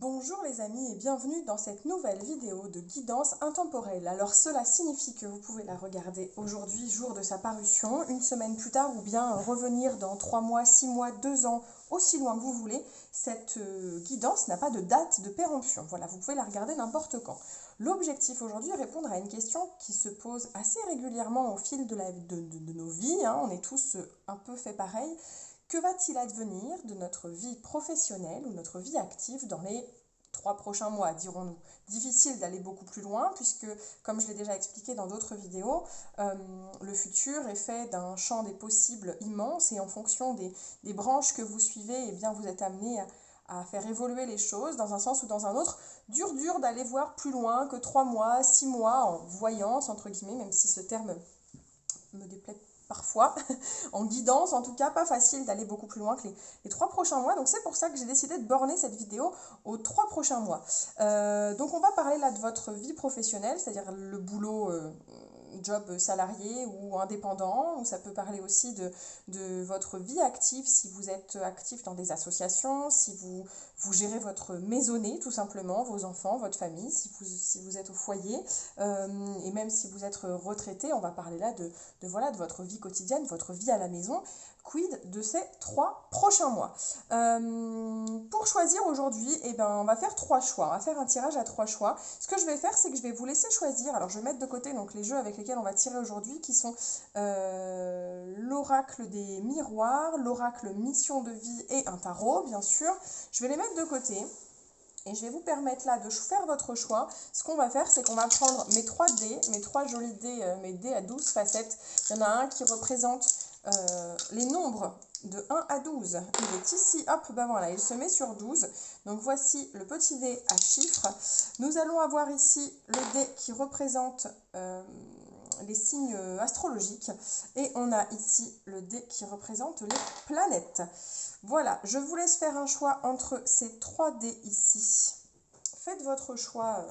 Bonjour les amis et bienvenue dans cette nouvelle vidéo de guidance intemporelle. Alors cela signifie que vous pouvez la regarder aujourd'hui, jour de sa parution, une semaine plus tard ou bien revenir dans 3 mois, 6 mois, 2 ans, aussi loin que vous voulez. Cette guidance n'a pas de date de péremption. Voilà, vous pouvez la regarder n'importe quand. L'objectif aujourd'hui est répondre à une question qui se pose assez régulièrement au fil de nos vies. On est tous un peu fait pareil. Que va-t-il advenir de notre vie professionnelle ou notre vie active dans les 3 prochains mois, dirons-nous? Difficile d'aller beaucoup plus loin puisque, comme je l'ai déjà expliqué dans d'autres vidéos, le futur est fait d'un champ des possibles immense et en fonction des branches que vous suivez, eh bien, vous êtes amené à faire évoluer les choses dans un sens ou dans un autre. Dur d'aller voir plus loin que 3 mois, 6 mois en voyance, entre guillemets, même si ce terme me déplaît parfois, en guidance en tout cas, pas facile d'aller beaucoup plus loin que les 3 prochains mois. Donc c'est pour ça que j'ai décidé de borner cette vidéo aux 3 prochains mois. Donc on va parler là de votre vie professionnelle, c'est-à-dire le boulot, job salarié ou indépendant, ou ça peut parler aussi de votre vie active, si vous êtes actif dans des associations, si vous gérez votre maisonnée tout simplement, vos enfants, votre famille, si vous êtes au foyer, et même si vous êtes retraité, on va parler là de votre vie quotidienne, votre vie à la maison. Quid de ces 3 prochains mois? Pour choisir aujourd'hui, eh ben, on va faire 3 choix. On va faire un tirage à 3 choix. Ce que je vais faire, c'est que je vais vous laisser choisir. Alors, je vais mettre de côté donc, les jeux avec lesquels on va tirer aujourd'hui, qui sont l'oracle des miroirs, l'oracle mission de vie et un tarot, bien sûr. Je vais les mettre de côté. Et je vais vous permettre là de faire votre choix. Ce qu'on va faire, c'est qu'on va prendre mes 3 dés, mes 3 jolis dés, mes dés à 12 facettes. Il y en a un qui représente les nombres de 1 à 12. Il est ici, hop, ben voilà, il se met sur 12. Donc voici le petit dé à chiffres. Nous allons avoir ici le dé qui représente les signes astrologiques. Et on a ici le dé qui représente les planètes. Voilà, je vous laisse faire un choix entre ces 3 dés ici. Faites votre choix.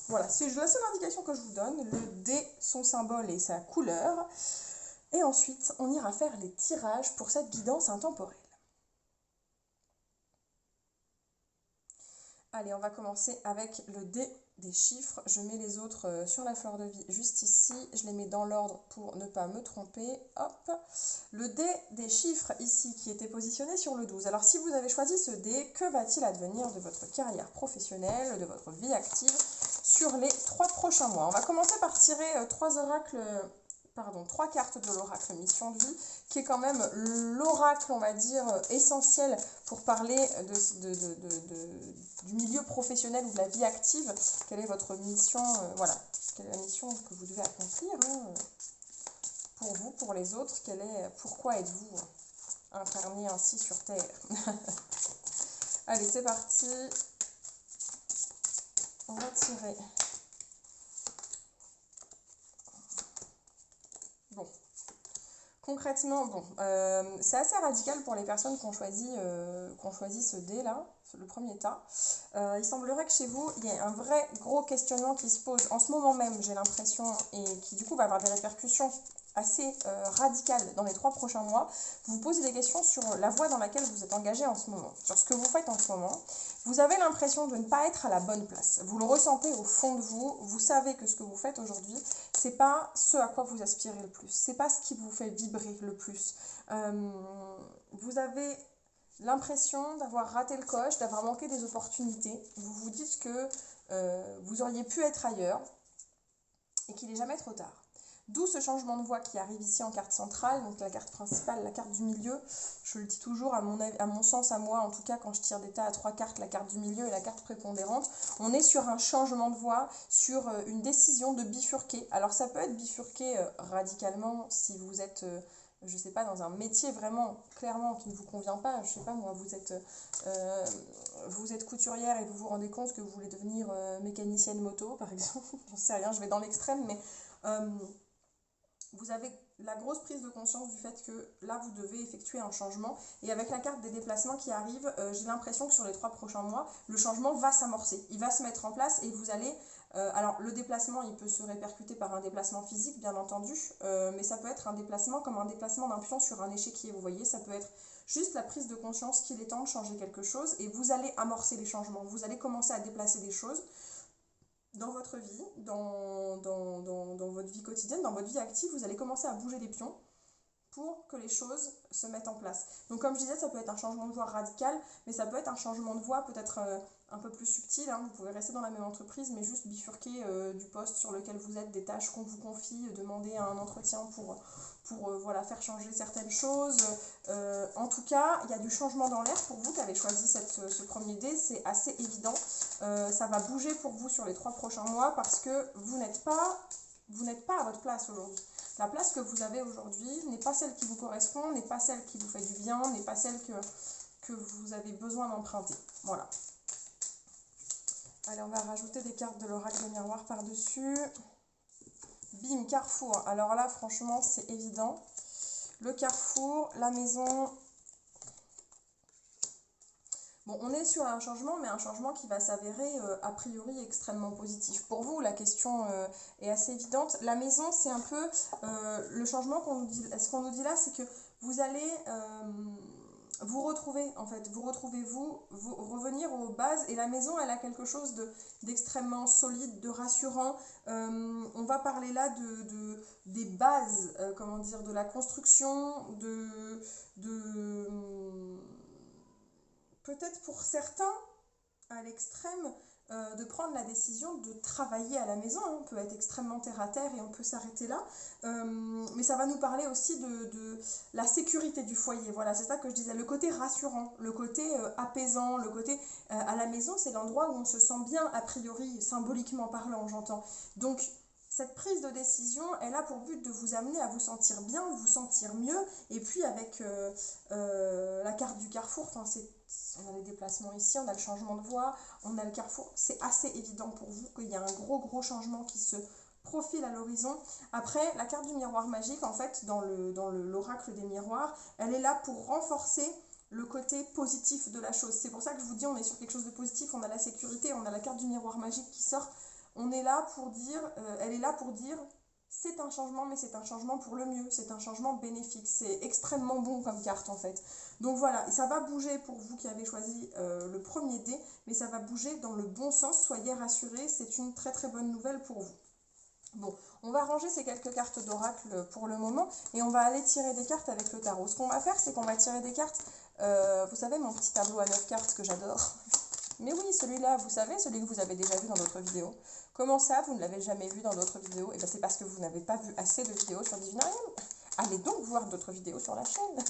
Voilà, c'est la seule indication que je vous donne. Le dé, son symbole et sa couleur. Et ensuite, on ira faire les tirages pour cette guidance intemporelle. Allez, on va commencer avec le dé des chiffres. Je mets les autres sur la fleur de vie juste ici. Je les mets dans l'ordre pour ne pas me tromper. Hop. Le dé des chiffres ici qui était positionné sur le 12. Alors si vous avez choisi ce dé, que va-t-il advenir de votre carrière professionnelle, de votre vie active sur les 3 prochains mois? On va commencer par tirer 3 oracles... Pardon, 3 cartes de l'oracle mission de vie, qui est quand même l'oracle, on va dire, essentiel pour parler du milieu professionnel ou de la vie active. Quelle est votre mission, voilà, quelle est la mission que vous devez accomplir pour vous, pour les autres, pourquoi êtes-vous incarné ainsi sur Terre? Allez, c'est parti, on va tirer. Bon. Concrètement, bon, c'est assez radical pour les personnes qui ont choisi ce dé là, le premier tas. Il semblerait que chez vous, il y ait un vrai gros questionnement qui se pose en ce moment même, j'ai l'impression, et qui du coup va avoir des répercussions assez radicales dans les 3 prochains mois. Vous vous posez des questions sur la voie dans laquelle vous êtes engagé en ce moment, sur ce que vous faites en ce moment. Vous avez l'impression de ne pas être à la bonne place. Vous le ressentez au fond de vous. Vous savez que ce que vous faites aujourd'hui, c'est pas ce à quoi vous aspirez le plus. C'est pas ce qui vous fait vibrer le plus. Vous avez l'impression d'avoir raté le coche, d'avoir manqué des opportunités. Vous vous dites que vous auriez pu être ailleurs et qu'il n'est jamais trop tard. D'où ce changement de voie qui arrive ici en carte centrale, donc la carte principale, la carte du milieu. Je le dis toujours, à mon sens, à moi, en tout cas, quand je tire des tas à 3 cartes, la carte du milieu et la carte prépondérante, on est sur un changement de voie, sur une décision de bifurquer. Alors ça peut être bifurqué radicalement si vous êtes... je sais pas, dans un métier vraiment clairement qui ne vous convient pas, je sais pas moi, vous êtes couturière et vous vous rendez compte que vous voulez devenir mécanicienne moto par exemple, j'en sais rien, je vais dans l'extrême, mais vous avez la grosse prise de conscience du fait que là vous devez effectuer un changement, et avec la carte des déplacements qui arrive, j'ai l'impression que sur les 3 prochains mois, le changement va s'amorcer, il va se mettre en place et vous allez... alors le déplacement, il peut se répercuter par un déplacement physique bien entendu, mais ça peut être un déplacement comme un déplacement d'un pion sur un échiquier, vous voyez, ça peut être Juste la prise de conscience qu'il est temps de changer quelque chose et vous allez amorcer les changements. Vous allez commencer à déplacer des choses dans votre vie, dans votre vie quotidienne, dans votre vie active. Vous allez commencer à bouger les pions pour que les choses se mettent en place. Donc comme je disais, ça peut être un changement de voie radical, mais ça peut être un changement de voie peut-être un peu plus subtil, hein. Vous pouvez rester dans la même entreprise, mais juste bifurquer du poste sur lequel vous êtes, des tâches qu'on vous confie, demander un entretien pour voilà, faire changer certaines choses. En tout cas, il y a du changement dans l'air pour vous qui avez choisi ce premier dé, c'est assez évident. Ça va bouger pour vous sur les 3 prochains mois parce que vous n'êtes pas à votre place aujourd'hui. La place que vous avez aujourd'hui n'est pas celle qui vous correspond, n'est pas celle qui vous fait du bien, n'est pas celle que vous avez besoin d'emprunter. Voilà. Allez, on va rajouter des cartes de l'oracle de miroir par-dessus. Bim, carrefour. Alors là, franchement, c'est évident. Le carrefour, la maison. Bon, on est sur un changement, mais un changement qui va s'avérer a priori extrêmement positif. Pour vous, la question est assez évidente. La maison, c'est un peu le changement qu'on nous dit. Ce qu'on nous dit là, c'est que vous allez vous retrouver, en fait. Vous revenir aux bases. Et la maison, elle a quelque chose d'extrêmement solide, de rassurant. On va parler là des bases, comment dire, de la construction, peut-être pour certains, à l'extrême, de prendre la décision de travailler à la maison. On peut être extrêmement terre à terre et on peut s'arrêter là. Mais ça va nous parler aussi de la sécurité du foyer. Voilà, c'est ça que je disais. Le côté rassurant, le côté apaisant, le côté à la maison, c'est l'endroit où on se sent bien, a priori, symboliquement parlant, j'entends. Donc, cette prise de décision, elle a pour but de vous amener à vous sentir bien, vous sentir mieux. Et puis avec la carte du carrefour, on a les déplacements ici, on a le changement de voie, on a le carrefour. C'est assez évident pour vous qu'il y a un gros changement qui se profile à l'horizon. Après, la carte du miroir magique, en fait, dans l'oracle des miroirs, elle est là pour renforcer le côté positif de la chose. C'est pour ça que je vous dis, on est sur quelque chose de positif, on a la sécurité, on a la carte du miroir magique qui sort. On est là pour dire, elle est là pour dire, c'est un changement, mais c'est un changement pour le mieux, c'est un changement bénéfique, c'est extrêmement bon comme carte en fait. Donc voilà, ça va bouger pour vous qui avez choisi le premier dé, mais ça va bouger dans le bon sens, soyez rassurés, c'est une très bonne nouvelle pour vous. Bon, on va ranger ces quelques cartes d'oracle pour le moment, et on va aller tirer des cartes avec le tarot. Ce qu'on va faire, c'est qu'on va tirer des cartes, vous savez mon petit tableau à 9 cartes que j'adore. Mais oui, celui-là, vous savez, celui que vous avez déjà vu dans d'autres vidéos. Comment ça, vous ne l'avez jamais vu dans d'autres vidéos? Et bien c'est parce que vous n'avez pas vu assez de vidéos sur Divinarium. Allez donc voir d'autres vidéos sur la chaîne.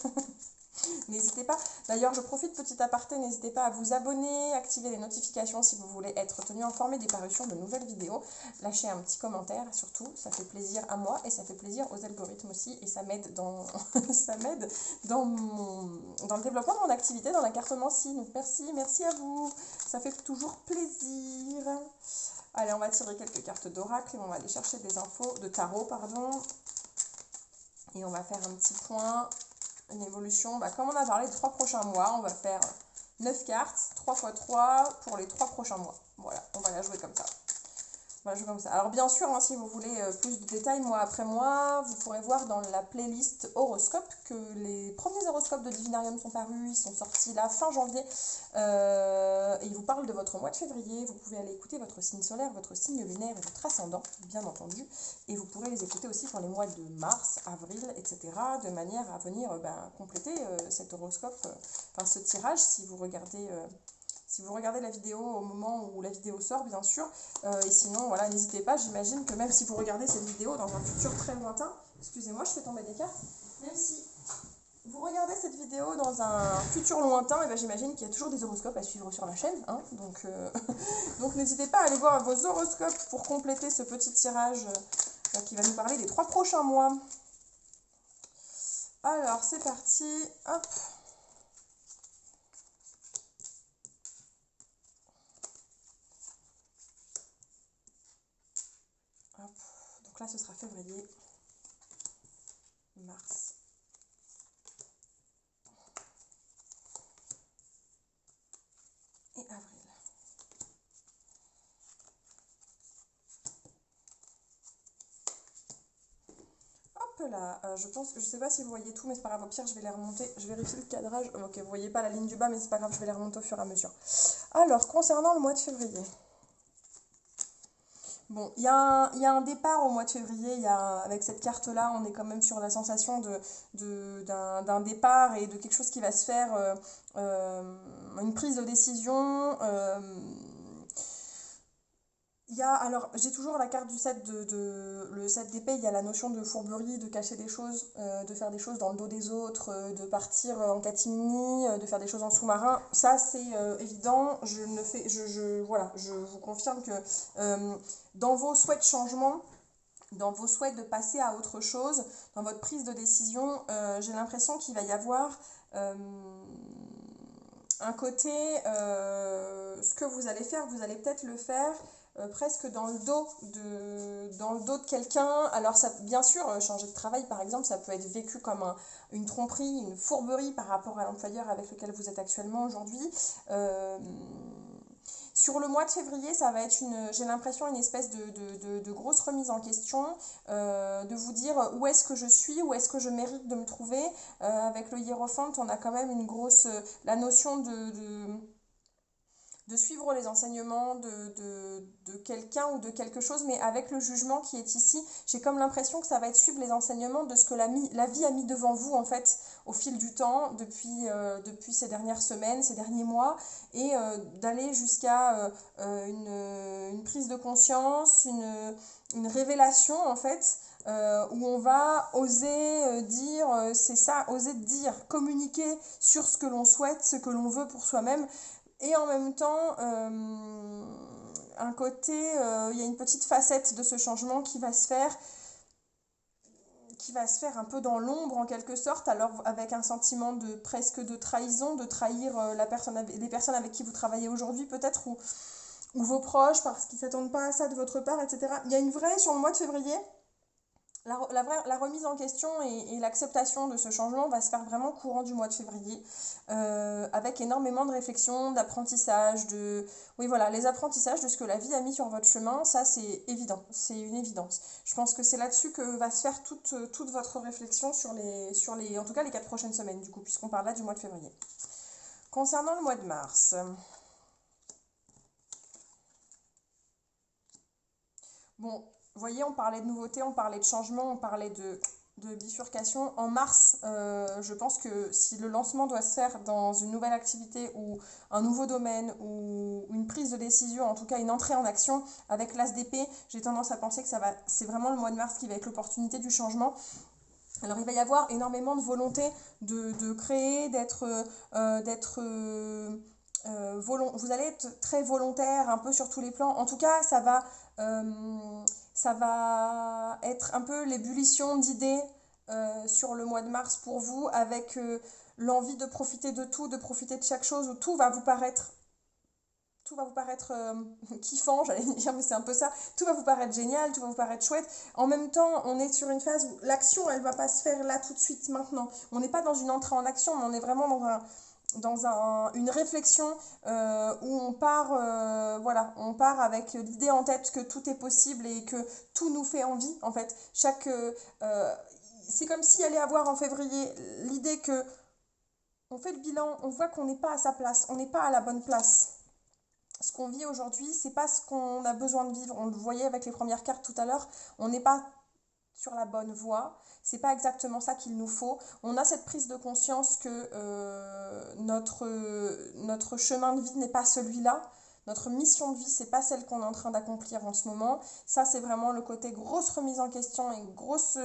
N'hésitez pas. D'ailleurs, je profite petit aparté, n'hésitez pas à vous abonner, activer les notifications si vous voulez être tenu informé des parutions de nouvelles vidéos. Lâchez un petit commentaire, surtout, ça fait plaisir à moi et ça fait plaisir aux algorithmes aussi. Et ça m'aide ça m'aide dans le développement de mon activité, dans la cartomancie. Donc merci à vous. Ça fait toujours plaisir. Allez, on va tirer quelques cartes d'oracle et on va aller chercher des infos, de tarot, pardon. Et on va faire un petit point. Une évolution, comme on a parlé des 3 prochains mois, on va faire 9 cartes, 3 x 3 pour les 3 prochains mois. Voilà, on va la jouer comme ça. Alors bien sûr, si vous voulez plus de détails mois après mois, vous pourrez voir dans la playlist horoscope que les premiers horoscopes de Divinarium sont parus, ils sont sortis là fin janvier, et ils vous parlent de votre mois de février. Vous pouvez aller écouter votre signe solaire, votre signe lunaire et votre ascendant, bien entendu, et vous pourrez les écouter aussi pour les mois de mars, avril, etc., de manière à venir compléter cet horoscope, ce tirage si vous regardez... la vidéo au moment où la vidéo sort, bien sûr. Et sinon, voilà, n'hésitez pas. J'imagine que même si vous regardez cette vidéo dans un futur très lointain, excusez-moi, je fais tomber des cartes, même si vous regardez cette vidéo dans un futur lointain, j'imagine qu'il y a toujours des horoscopes à suivre sur la chaîne. Donc n'hésitez pas à aller voir vos horoscopes pour compléter ce petit tirage qui va nous parler des 3 prochains mois. Alors, c'est parti. Hop. Donc là, ce sera février, mars, et avril. Hop, peu là. Je pense que je sais pas si vous voyez tout, mais c'est pas grave. Au pire, je vais les remonter. Je vérifie le cadrage. Ok, vous voyez pas la ligne du bas, mais c'est pas grave, je vais les remonter au fur et à mesure. Alors, concernant le mois de février. Bon, il y a un départ au mois de février. Avec cette carte-là, on est quand même sur la sensation d'un départ et de quelque chose qui va se faire, une prise de décision. Alors, j'ai toujours la carte du 7 le 7 d'épée, il y a la notion de fourberie, de cacher des choses, de faire des choses dans le dos des autres, de partir en catimini, de faire des choses en sous-marin. Ça, c'est évident. Voilà, je vous confirme que dans vos souhaits de changement, dans vos souhaits de passer à autre chose, dans votre prise de décision, j'ai l'impression qu'il va y avoir un côté, ce que vous allez faire, vous allez peut-être le faire presque dans le dos de quelqu'un. Alors ça, bien sûr, changer de travail par exemple, ça peut être vécu comme une tromperie, une fourberie par rapport à l'employeur avec lequel vous êtes actuellement aujourd'hui. Sur le mois de février, ça va être j'ai l'impression, une espèce de grosse remise en question, de vous dire où est-ce que je suis, où est-ce que je mérite de me trouver. Avec le hiérophante, on a quand même la notion de suivre les enseignements de quelqu'un ou de quelque chose, mais avec le jugement qui est ici, j'ai comme l'impression que ça va être suivre les enseignements de ce que la vie a mis devant vous, en fait, au fil du temps, depuis ces dernières semaines, ces derniers mois, et d'aller jusqu'à une prise de conscience, une révélation, en fait, où on va oser dire, c'est ça, oser dire, communiquer sur ce que l'on souhaite, ce que l'on veut pour soi-même. Et en même temps, un côté, il y a une petite facette de ce changement qui va se faire un peu dans l'ombre en quelque sorte, alors avec un sentiment presque de trahison, de trahir les personnes avec qui vous travaillez aujourd'hui peut-être, ou vos proches, parce qu'ils ne s'attendent pas à ça de votre part, etc. Il y a une vraie, sur le mois de février, la remise en question et l'acceptation de ce changement va se faire vraiment courant du mois de février, avec énormément de réflexion, d'apprentissage, oui voilà, les apprentissages de ce que la vie a mis sur votre chemin, ça c'est évident, c'est une évidence. Je pense que c'est là-dessus que va se faire toute votre réflexion en tout cas les 4 prochaines semaines du coup, puisqu'on parle là du mois de février. Concernant le mois de mars, bon, vous voyez, on parlait de nouveautés, on parlait de changement, on parlait de bifurcation. En mars, je pense que si le lancement doit se faire dans une nouvelle activité ou un nouveau domaine ou une prise de décision, en tout cas une entrée en action avec l'As d'épée, j'ai tendance à penser que c'est vraiment le mois de mars qui va être l'opportunité du changement. Alors il va y avoir énormément de volonté de créer, vous allez être très volontaire un peu sur tous les plans. En tout cas, ça va être un peu l'ébullition d'idées sur le mois de mars pour vous, avec l'envie de profiter de tout, de profiter de chaque chose, où tout va vous paraître kiffant, j'allais dire, mais c'est un peu ça. Tout va vous paraître génial, tout va vous paraître chouette. En même temps, on est sur une phase où l'action, elle va pas se faire là tout de suite maintenant. On n'est pas dans une entrée en action, mais on est vraiment une réflexion où on part avec l'idée en tête que tout est possible et que tout nous fait envie, en fait. C'est comme s'il allait avoir en février l'idée que on fait le bilan, on voit qu'on n'est pas à sa place, on n'est pas à la bonne place. Ce qu'on vit aujourd'hui, c'est pas ce qu'on a besoin de vivre. On le voyait avec les premières cartes tout à l'heure, on n'est pas sur la bonne voie, c'est pas exactement ça qu'il nous faut. On a cette prise de conscience que notre chemin de vie n'est pas celui-là. Notre mission de vie, c'est pas celle qu'on est en train d'accomplir en ce moment. Ça, c'est vraiment le côté grosse remise en question et grosse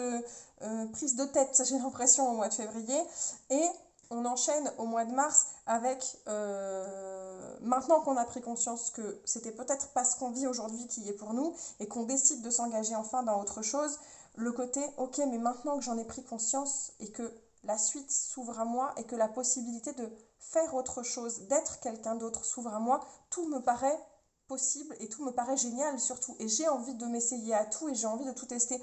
prise de tête, j'ai l'impression, au mois de février. Et on enchaîne au mois de mars avec, maintenant qu'on a pris conscience que c'était peut-être pas ce qu'on vit aujourd'hui qui est pour nous et qu'on décide de s'engager enfin dans autre chose, le côté, ok, mais maintenant que j'en ai pris conscience et que la suite s'ouvre à moi et que la possibilité de faire autre chose, d'être quelqu'un d'autre s'ouvre à moi, tout me paraît possible et tout me paraît génial surtout. Et j'ai envie de m'essayer à tout et j'ai envie de tout tester.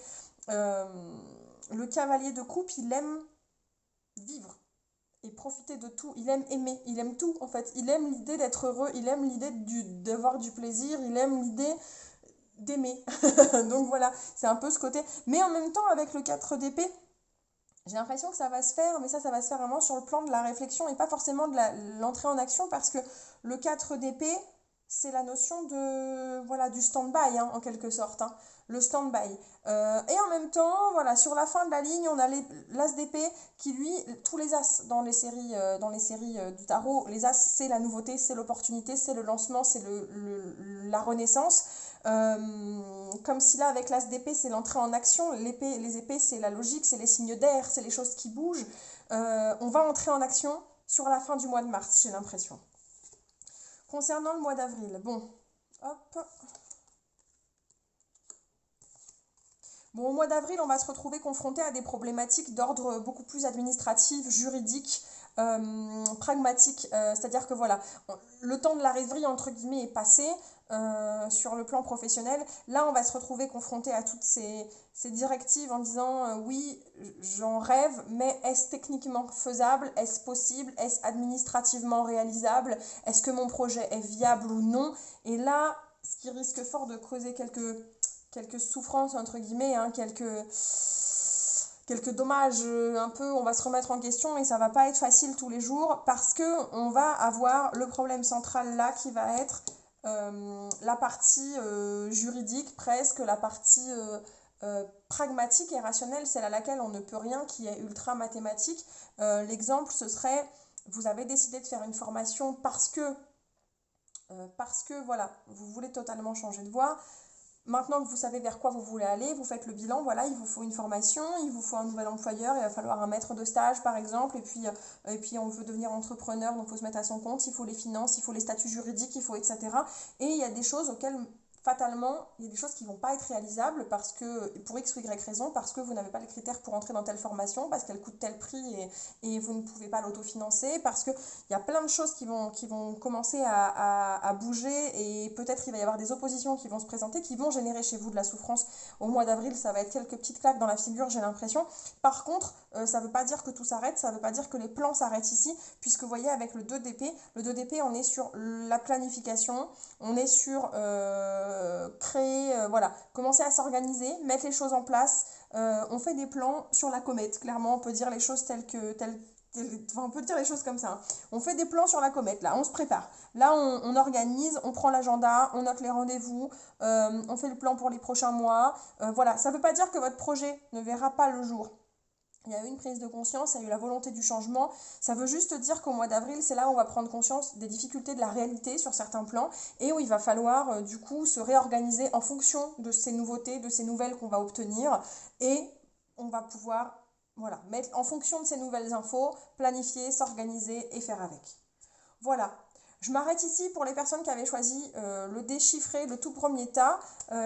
Le cavalier de coupe, il aime vivre et profiter de tout, il aime aimer, il aime tout en fait, il aime l'idée d'être heureux, il aime l'idée d'avoir du plaisir, il aime l'idée d'aimer. Donc voilà, c'est un peu ce côté. Mais en même temps, avec le 4 d'épée, J'ai l'impression que ça va se faire, mais ça va se faire vraiment sur le plan de la réflexion et pas forcément de l'entrée en action parce que le 4 d'épée, c'est la notion de, voilà, du stand-by, hein, en quelque sorte, hein, le stand-by. Et en même temps, voilà, sur la fin de la ligne, on a l'as d'épée qui, lui, tous les as dans les séries du tarot, les as, c'est la nouveauté, c'est l'opportunité, c'est le lancement, c'est la renaissance. Comme si là, avec l'as d'épée, c'est l'entrée en action. Les épées, c'est la logique, c'est les signes d'air, c'est les choses qui bougent. On va entrer en action sur la fin du mois de mars, j'ai l'impression. Concernant le mois d'avril, bon, hop. Bon, au mois d'avril, on va se retrouver confronté à des problématiques d'ordre beaucoup plus administratif, juridique, pragmatique. C'est-à-dire que voilà, le temps de la rêverie, entre guillemets, est passé sur le plan professionnel. Là, on va se retrouver confronté à toutes ces directives en disant oui, j'en rêve, mais est-ce techniquement faisable? Est-ce possible? Est-ce administrativement réalisable? Est-ce que mon projet est viable ou non? Et là, ce qui risque fort de creuser quelques souffrances entre guillemets, hein, quelques dommages un peu, on va se remettre en question et ça va pas être facile tous les jours parce que on va avoir le problème central là qui va être la partie juridique presque, la partie pragmatique et rationnelle, celle à laquelle on ne peut rien, qui est ultra mathématique. L'exemple ce serait, vous avez décidé de faire une formation parce que voilà, vous voulez totalement changer de voie. Maintenant que vous savez vers quoi vous voulez aller, vous faites le bilan, voilà, il vous faut une formation, il vous faut un nouvel employeur, il va falloir un maître de stage par exemple, et puis on veut devenir entrepreneur, donc il faut se mettre à son compte, il faut les finances, il faut les statuts juridiques, il faut etc. Et il y a des choses auxquelles fatalement, il y a des choses qui ne vont pas être réalisables parce que, pour X ou Y raison, parce que vous n'avez pas les critères pour entrer dans telle formation, parce qu'elle coûte tel prix et vous ne pouvez pas l'autofinancer, parce qu'il y a plein de choses qui vont commencer à bouger et peut-être il va y avoir des oppositions qui vont se présenter, qui vont générer chez vous de la souffrance. Au mois d'avril, ça va être quelques petites claques dans la figure, j'ai l'impression. Par contre, ça ne veut pas dire que tout s'arrête, ça ne veut pas dire que les plans s'arrêtent ici, puisque vous voyez avec le 2 d'épée, on est sur la planification, on est sur créer, voilà, commencer à s'organiser, mettre les choses en place. On fait des plans sur la comète, clairement, on peut dire les choses enfin, on peut dire les choses comme ça, hein. On fait des plans sur la comète, là, on se prépare. Là, on organise, on prend l'agenda, on note les rendez-vous, on fait le plan pour les prochains mois. Voilà, ça ne veut pas dire que votre projet ne verra pas le jour. Il y a eu une prise de conscience, il y a eu la volonté du changement. Ça veut juste dire qu'au mois d'avril, c'est là où on va prendre conscience des difficultés de la réalité sur certains plans et où il va falloir du coup se réorganiser en fonction de ces nouveautés, de ces nouvelles qu'on va obtenir et on va pouvoir, voilà, mettre en fonction de ces nouvelles infos, planifier, s'organiser et faire avec. Voilà. Je m'arrête ici pour les personnes qui avaient choisi le déchiffrer, le tout premier tas.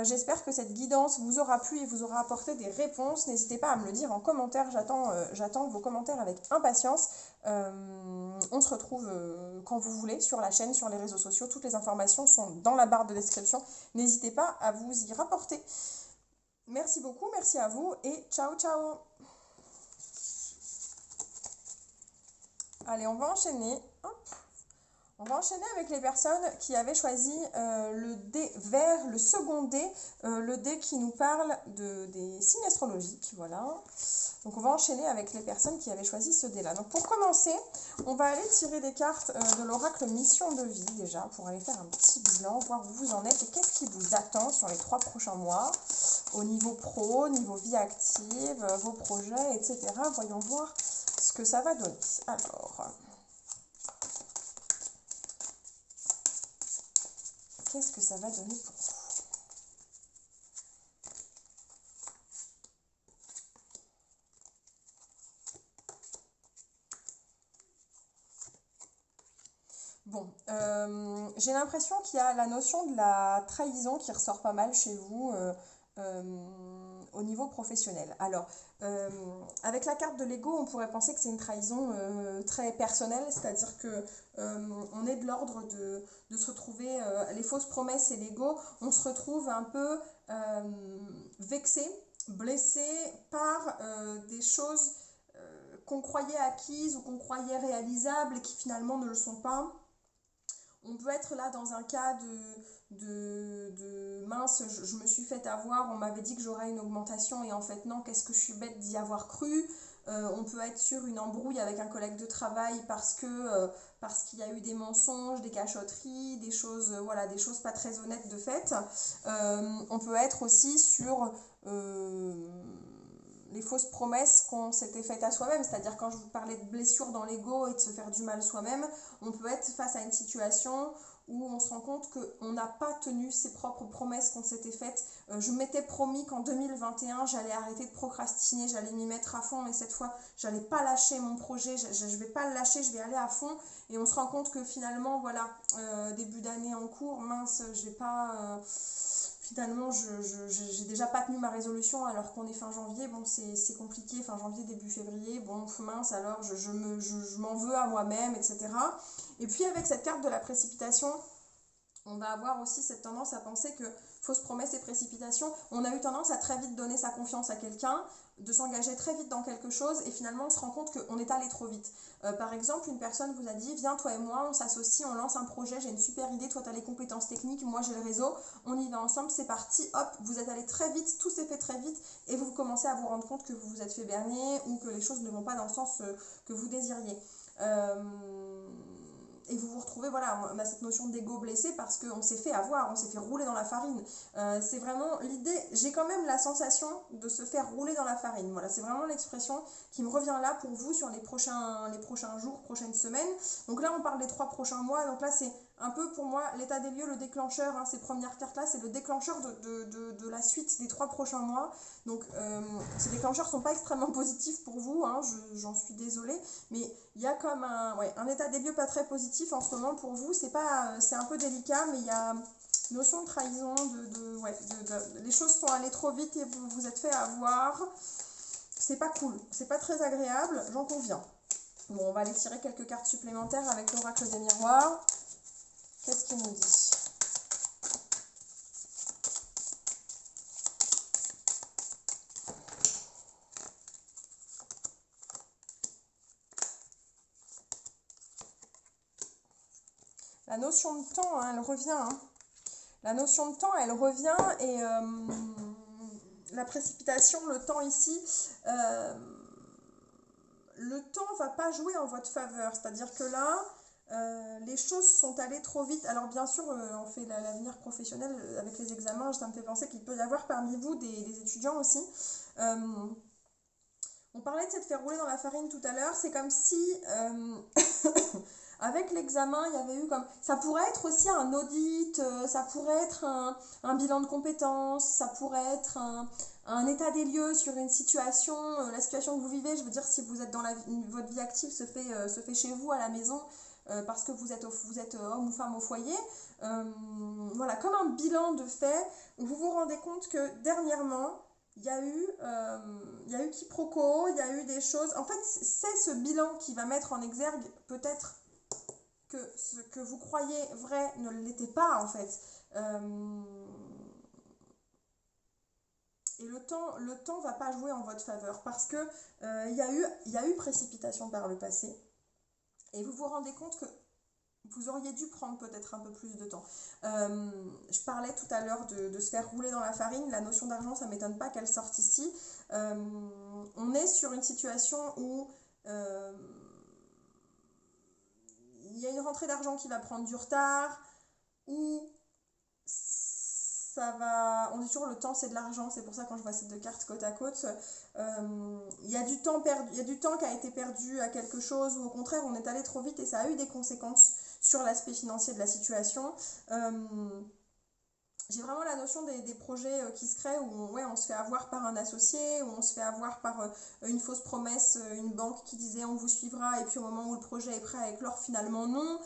J'espère que cette guidance vous aura plu et vous aura apporté des réponses. N'hésitez pas à me le dire en commentaire. J'attends vos commentaires avec impatience. On se retrouve quand vous voulez sur la chaîne, sur les réseaux sociaux. Toutes les informations sont dans la barre de description. N'hésitez pas à vous y rapporter. Merci beaucoup, merci à vous et ciao ciao. Allez, on va enchaîner. Hop. On va enchaîner avec les personnes qui avaient choisi le dé vert, le second dé, le dé qui nous parle des signes astrologiques, voilà. Donc on va enchaîner avec les personnes qui avaient choisi ce dé-là. Donc pour commencer, on va aller tirer des cartes de l'oracle Mission de vie déjà, pour aller faire un petit bilan, voir où vous en êtes et qu'est-ce qui vous attend sur les 3 prochains mois, au niveau pro, niveau vie active, vos projets, etc. Voyons voir ce que ça va donner. Alors... qu'est-ce que ça va donner pour vous? Bon, j'ai l'impression qu'il y a la notion de la trahison qui ressort pas mal chez vous au niveau professionnel. Alors, avec la carte de l'ego, on pourrait penser que c'est une trahison très personnelle, c'est-à-dire que on est de l'ordre de se retrouver, les fausses promesses et l'ego, on se retrouve un peu vexé, blessé par des choses qu'on croyait acquises ou qu'on croyait réalisables et qui finalement ne le sont pas. On peut être là dans un cas de mince, je me suis fait avoir, on m'avait dit que j'aurais une augmentation et en fait non, qu'est-ce que je suis bête d'y avoir cru. On peut être sur une embrouille avec un collègue de travail parce qu'il y a eu des mensonges, des cachotteries, des choses, voilà, des choses pas très honnêtes de fait. On peut être aussi sur les fausses promesses qu'on s'était faites à soi-même, c'est-à-dire quand je vous parlais de blessures dans l'ego et de se faire du mal soi-même, on peut être face à une situation où on se rend compte qu'on n'a pas tenu ses propres promesses qu'on s'était faites. Je m'étais promis qu'en 2021, j'allais arrêter de procrastiner, j'allais m'y mettre à fond, mais cette fois, j'allais pas lâcher mon projet, je vais pas le lâcher, je vais aller à fond. Et on se rend compte que finalement, voilà, début d'année en cours, mince, j'ai pas... finalement, j'ai déjà pas tenu ma résolution alors qu'on est fin janvier. Bon, c'est compliqué, fin janvier, début février. Bon, mince, alors je m'en veux à moi-même, etc. Et puis, avec cette carte de la précipitation, on va avoir aussi cette tendance à penser que fausse promesse et précipitation, on a eu tendance à très vite donner sa confiance à quelqu'un, de s'engager très vite dans quelque chose et finalement on se rend compte qu'on est allé trop vite. Par exemple, une personne vous a dit viens toi et moi, on s'associe, on lance un projet, j'ai une super idée, toi tu as les compétences techniques, moi j'ai le réseau, on y va ensemble, c'est parti, hop, vous êtes allé très vite, tout s'est fait très vite et vous commencez à vous rendre compte que vous vous êtes fait berner ou que les choses ne vont pas dans le sens que vous désiriez. Et vous vous retrouvez, voilà, on a cette notion d'ego blessé parce qu'on s'est fait avoir, on s'est fait rouler dans la farine. C'est vraiment l'idée, j'ai quand même la sensation de se faire rouler dans la farine. Voilà, c'est vraiment l'expression qui me revient là pour vous sur les prochains jours, prochaines semaines. Donc là, on parle des 3 prochains mois. Donc là, c'est un peu pour moi l'état des lieux, le déclencheur. Hein, ces premières cartes-là, c'est le déclencheur de la suite des 3 prochains mois. Donc ces déclencheurs ne sont pas extrêmement positifs pour vous, hein, j'en suis désolée. Mais il y a comme un état des lieux pas très positif en ce moment pour vous. C'est un peu délicat, mais il y a une notion de trahison, les choses sont allées trop vite et vous vous êtes fait avoir. C'est pas cool, c'est pas très agréable, j'en conviens. Bon, on va aller tirer quelques cartes supplémentaires avec l'oracle des miroirs. Qu'est-ce qu'il nous dit ? La notion de temps, hein, elle revient. Hein. La notion de temps, elle revient et la précipitation, le temps ici, le temps va pas jouer en votre faveur. C'est-à-dire que là, les choses sont allées trop vite. Alors bien sûr, on fait l'avenir professionnel avec les examens. Ça me fait penser qu'il peut y avoir parmi vous des étudiants aussi. On parlait de s'être fait rouler dans la farine tout à l'heure. C'est comme si... avec l'examen, il y avait eu comme... Ça pourrait être aussi un audit, ça pourrait être un bilan de compétences, ça pourrait être un état des lieux sur une situation, la situation que vous vivez. Je veux dire, si vous êtes dans votre vie active se fait chez vous, à la maison, parce que vous êtes homme ou femme au foyer. Voilà, comme un bilan de fait, où vous vous rendez compte que dernièrement, il y a eu quiproquo, il y a eu des choses... En fait, c'est ce bilan qui va mettre en exergue peut-être que ce que vous croyez vrai ne l'était pas en fait. Et le temps va pas jouer en votre faveur parce que il y a eu précipitation par le passé et vous vous rendez compte que vous auriez dû prendre peut-être un peu plus de temps. Je parlais tout à l'heure de se faire rouler dans la farine. La notion d'argent, ça ne m'étonne pas qu'elle sorte ici. On est sur une situation où il y a une rentrée d'argent qui va prendre du retard, ou ça va... On dit toujours le temps c'est de l'argent, c'est pour ça quand je vois ces 2 cartes côte à côte, il y a du temps perdu, il y a du temps qui a été perdu à quelque chose, ou au contraire on est allé trop vite et ça a eu des conséquences sur l'aspect financier de la situation. J'ai vraiment la notion des projets qui se créent où on se fait avoir par un associé, où on se fait avoir par une fausse promesse, une banque qui disait on vous suivra et puis au moment où le projet est prêt à éclore finalement non.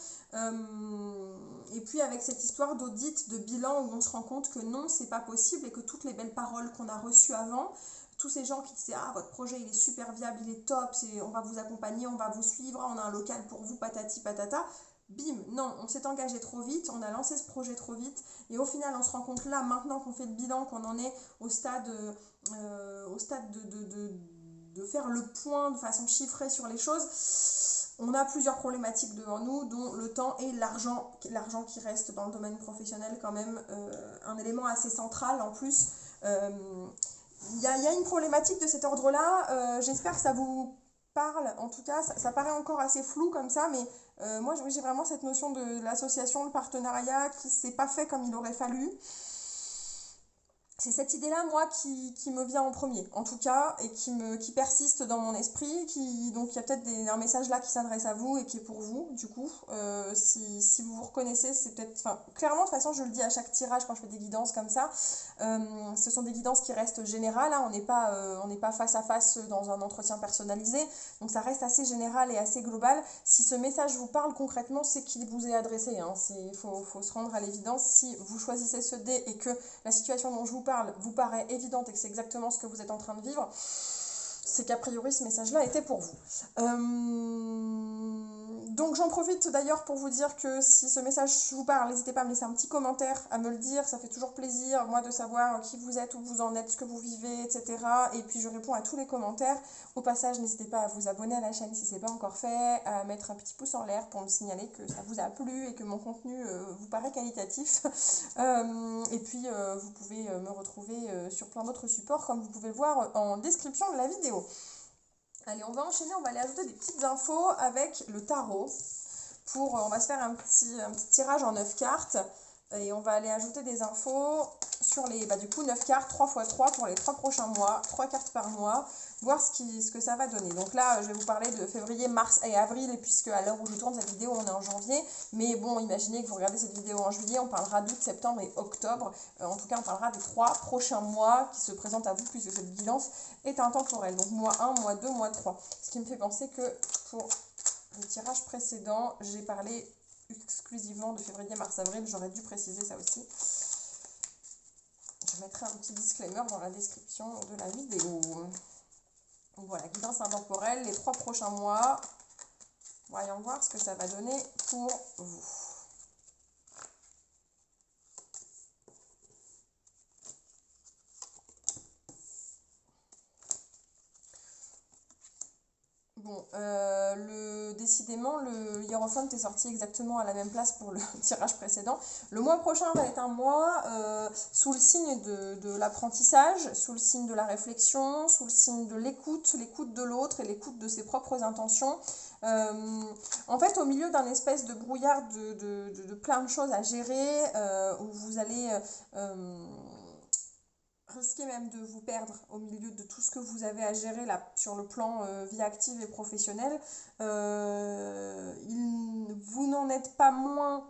Et puis avec cette histoire d'audit, de bilan où on se rend compte que non c'est pas possible et que toutes les belles paroles qu'on a reçues avant, tous ces gens qui disaient ah votre projet il est super viable, il est top, on va vous accompagner, on va vous suivre, on a un local pour vous, patati patata. Bim, non, on s'est engagé trop vite, on a lancé ce projet trop vite et au final on se rend compte là, maintenant qu'on fait le bilan, qu'on en est au stade de faire le point de façon chiffrée sur les choses, on a plusieurs problématiques devant nous, dont le temps et l'argent qui reste dans le domaine professionnel quand même un élément assez central en plus. y a une problématique de cet ordre-là. J'espère que ça vous parle. En tout cas, ça paraît encore assez flou comme ça, mais moi j'ai vraiment cette notion de l'association, le partenariat qui s'est pas fait comme il aurait fallu. C'est cette idée-là, moi, qui me vient en premier, en tout cas, et qui persiste dans mon esprit. Donc, il y a peut-être un message là qui s'adresse à vous et qui est pour vous, du coup. Si vous vous reconnaissez, c'est peut-être... Enfin, clairement, de toute façon, je le dis à chaque tirage quand je fais des guidances comme ça. Ce sont des guidances qui restent générales, hein, on n'est pas face à face dans un entretien personnalisé. Donc, ça reste assez général et assez global. Si ce message vous parle concrètement, c'est qu'il vous est adressé. Hein. Faut se rendre à l'évidence. Si vous choisissez ce dé et que la situation dont je vous parle vous paraît évidente et que c'est exactement ce que vous êtes en train de vivre, c'est qu'a priori ce message-là était pour vous. Donc j'en profite d'ailleurs pour vous dire que si ce message vous parle, n'hésitez pas à me laisser un petit commentaire, à me le dire, ça fait toujours plaisir, moi, de savoir qui vous êtes, où vous en êtes, ce que vous vivez, etc. Et puis je réponds à tous les commentaires. Au passage, n'hésitez pas à vous abonner à la chaîne si ce n'est pas encore fait, à mettre un petit pouce en l'air pour me signaler que ça vous a plu et que mon contenu vous paraît qualitatif. Et puis vous pouvez me retrouver sur plein d'autres supports, comme vous pouvez le voir en description de la vidéo. Allez, on va enchaîner, on va aller ajouter des petites infos avec le tarot. On va se faire un petit tirage en 9 cartes. Et on va aller ajouter des infos sur les, du coup, 9 cartes, 3 x 3 pour les 3 prochains mois, 3 cartes par mois, voir ce que ça va donner. Donc là, je vais vous parler de février, mars et avril, et puisque à l'heure où je tourne cette vidéo, on est en janvier. Mais bon, imaginez que vous regardez cette vidéo en juillet, on parlera d'août, septembre et octobre. En tout cas, on parlera des 3 prochains mois qui se présentent à vous, puisque cette guidance est intemporelle. Donc mois 1, mois 2, mois 3. Ce qui me fait penser que pour le tirage précédent, j'ai parlé exclusivement de février, mars, avril. J'aurais dû préciser ça aussi. Je mettrai un petit disclaimer dans la description de la vidéo. Donc voilà, guidance intemporelle, les 3 prochains mois. Voyons voir ce que ça va donner pour vous. Bon, décidément, le hiérophante est sorti exactement à la même place pour le tirage précédent. Le mois prochain va être un mois sous le signe de l'apprentissage, sous le signe de la réflexion, sous le signe de l'écoute de l'autre et l'écoute de ses propres intentions. En fait, au milieu d'un espèce de brouillard de plein de choses à gérer, où vous allez... risquez même de vous perdre au milieu de tout ce que vous avez à gérer là, sur le plan vie active et professionnelle. Vous n'en êtes pas moins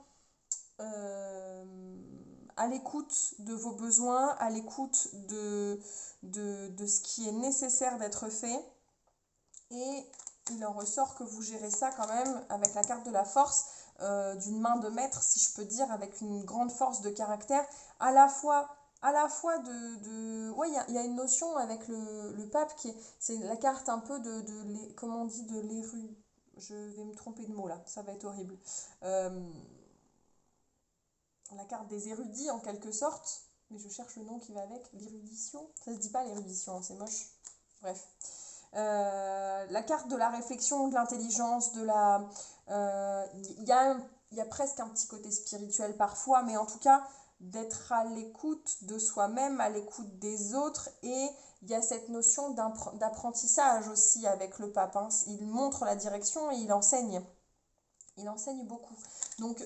à l'écoute de vos besoins, à l'écoute de ce qui est nécessaire d'être fait. Et il en ressort que vous gérez ça quand même avec la carte de la force, d'une main de maître, si je peux dire, avec une grande force de caractère, à la fois ouais, il y a une notion avec le pape c'est la carte un peu comment on dit, de l'érudit. Je vais me tromper de mot là, ça va être horrible. La carte des érudits en quelque sorte, mais je cherche le nom qui va avec, l'érudition. Ça se dit pas l'érudition, c'est moche. Bref. La carte de la réflexion, de l'intelligence, il y a presque un petit côté spirituel parfois, mais en tout cas, d'être à l'écoute de soi-même, à l'écoute des autres, et il y a cette notion d'apprentissage aussi avec le pape. Hein. Il montre la direction et il enseigne. Il enseigne beaucoup. Donc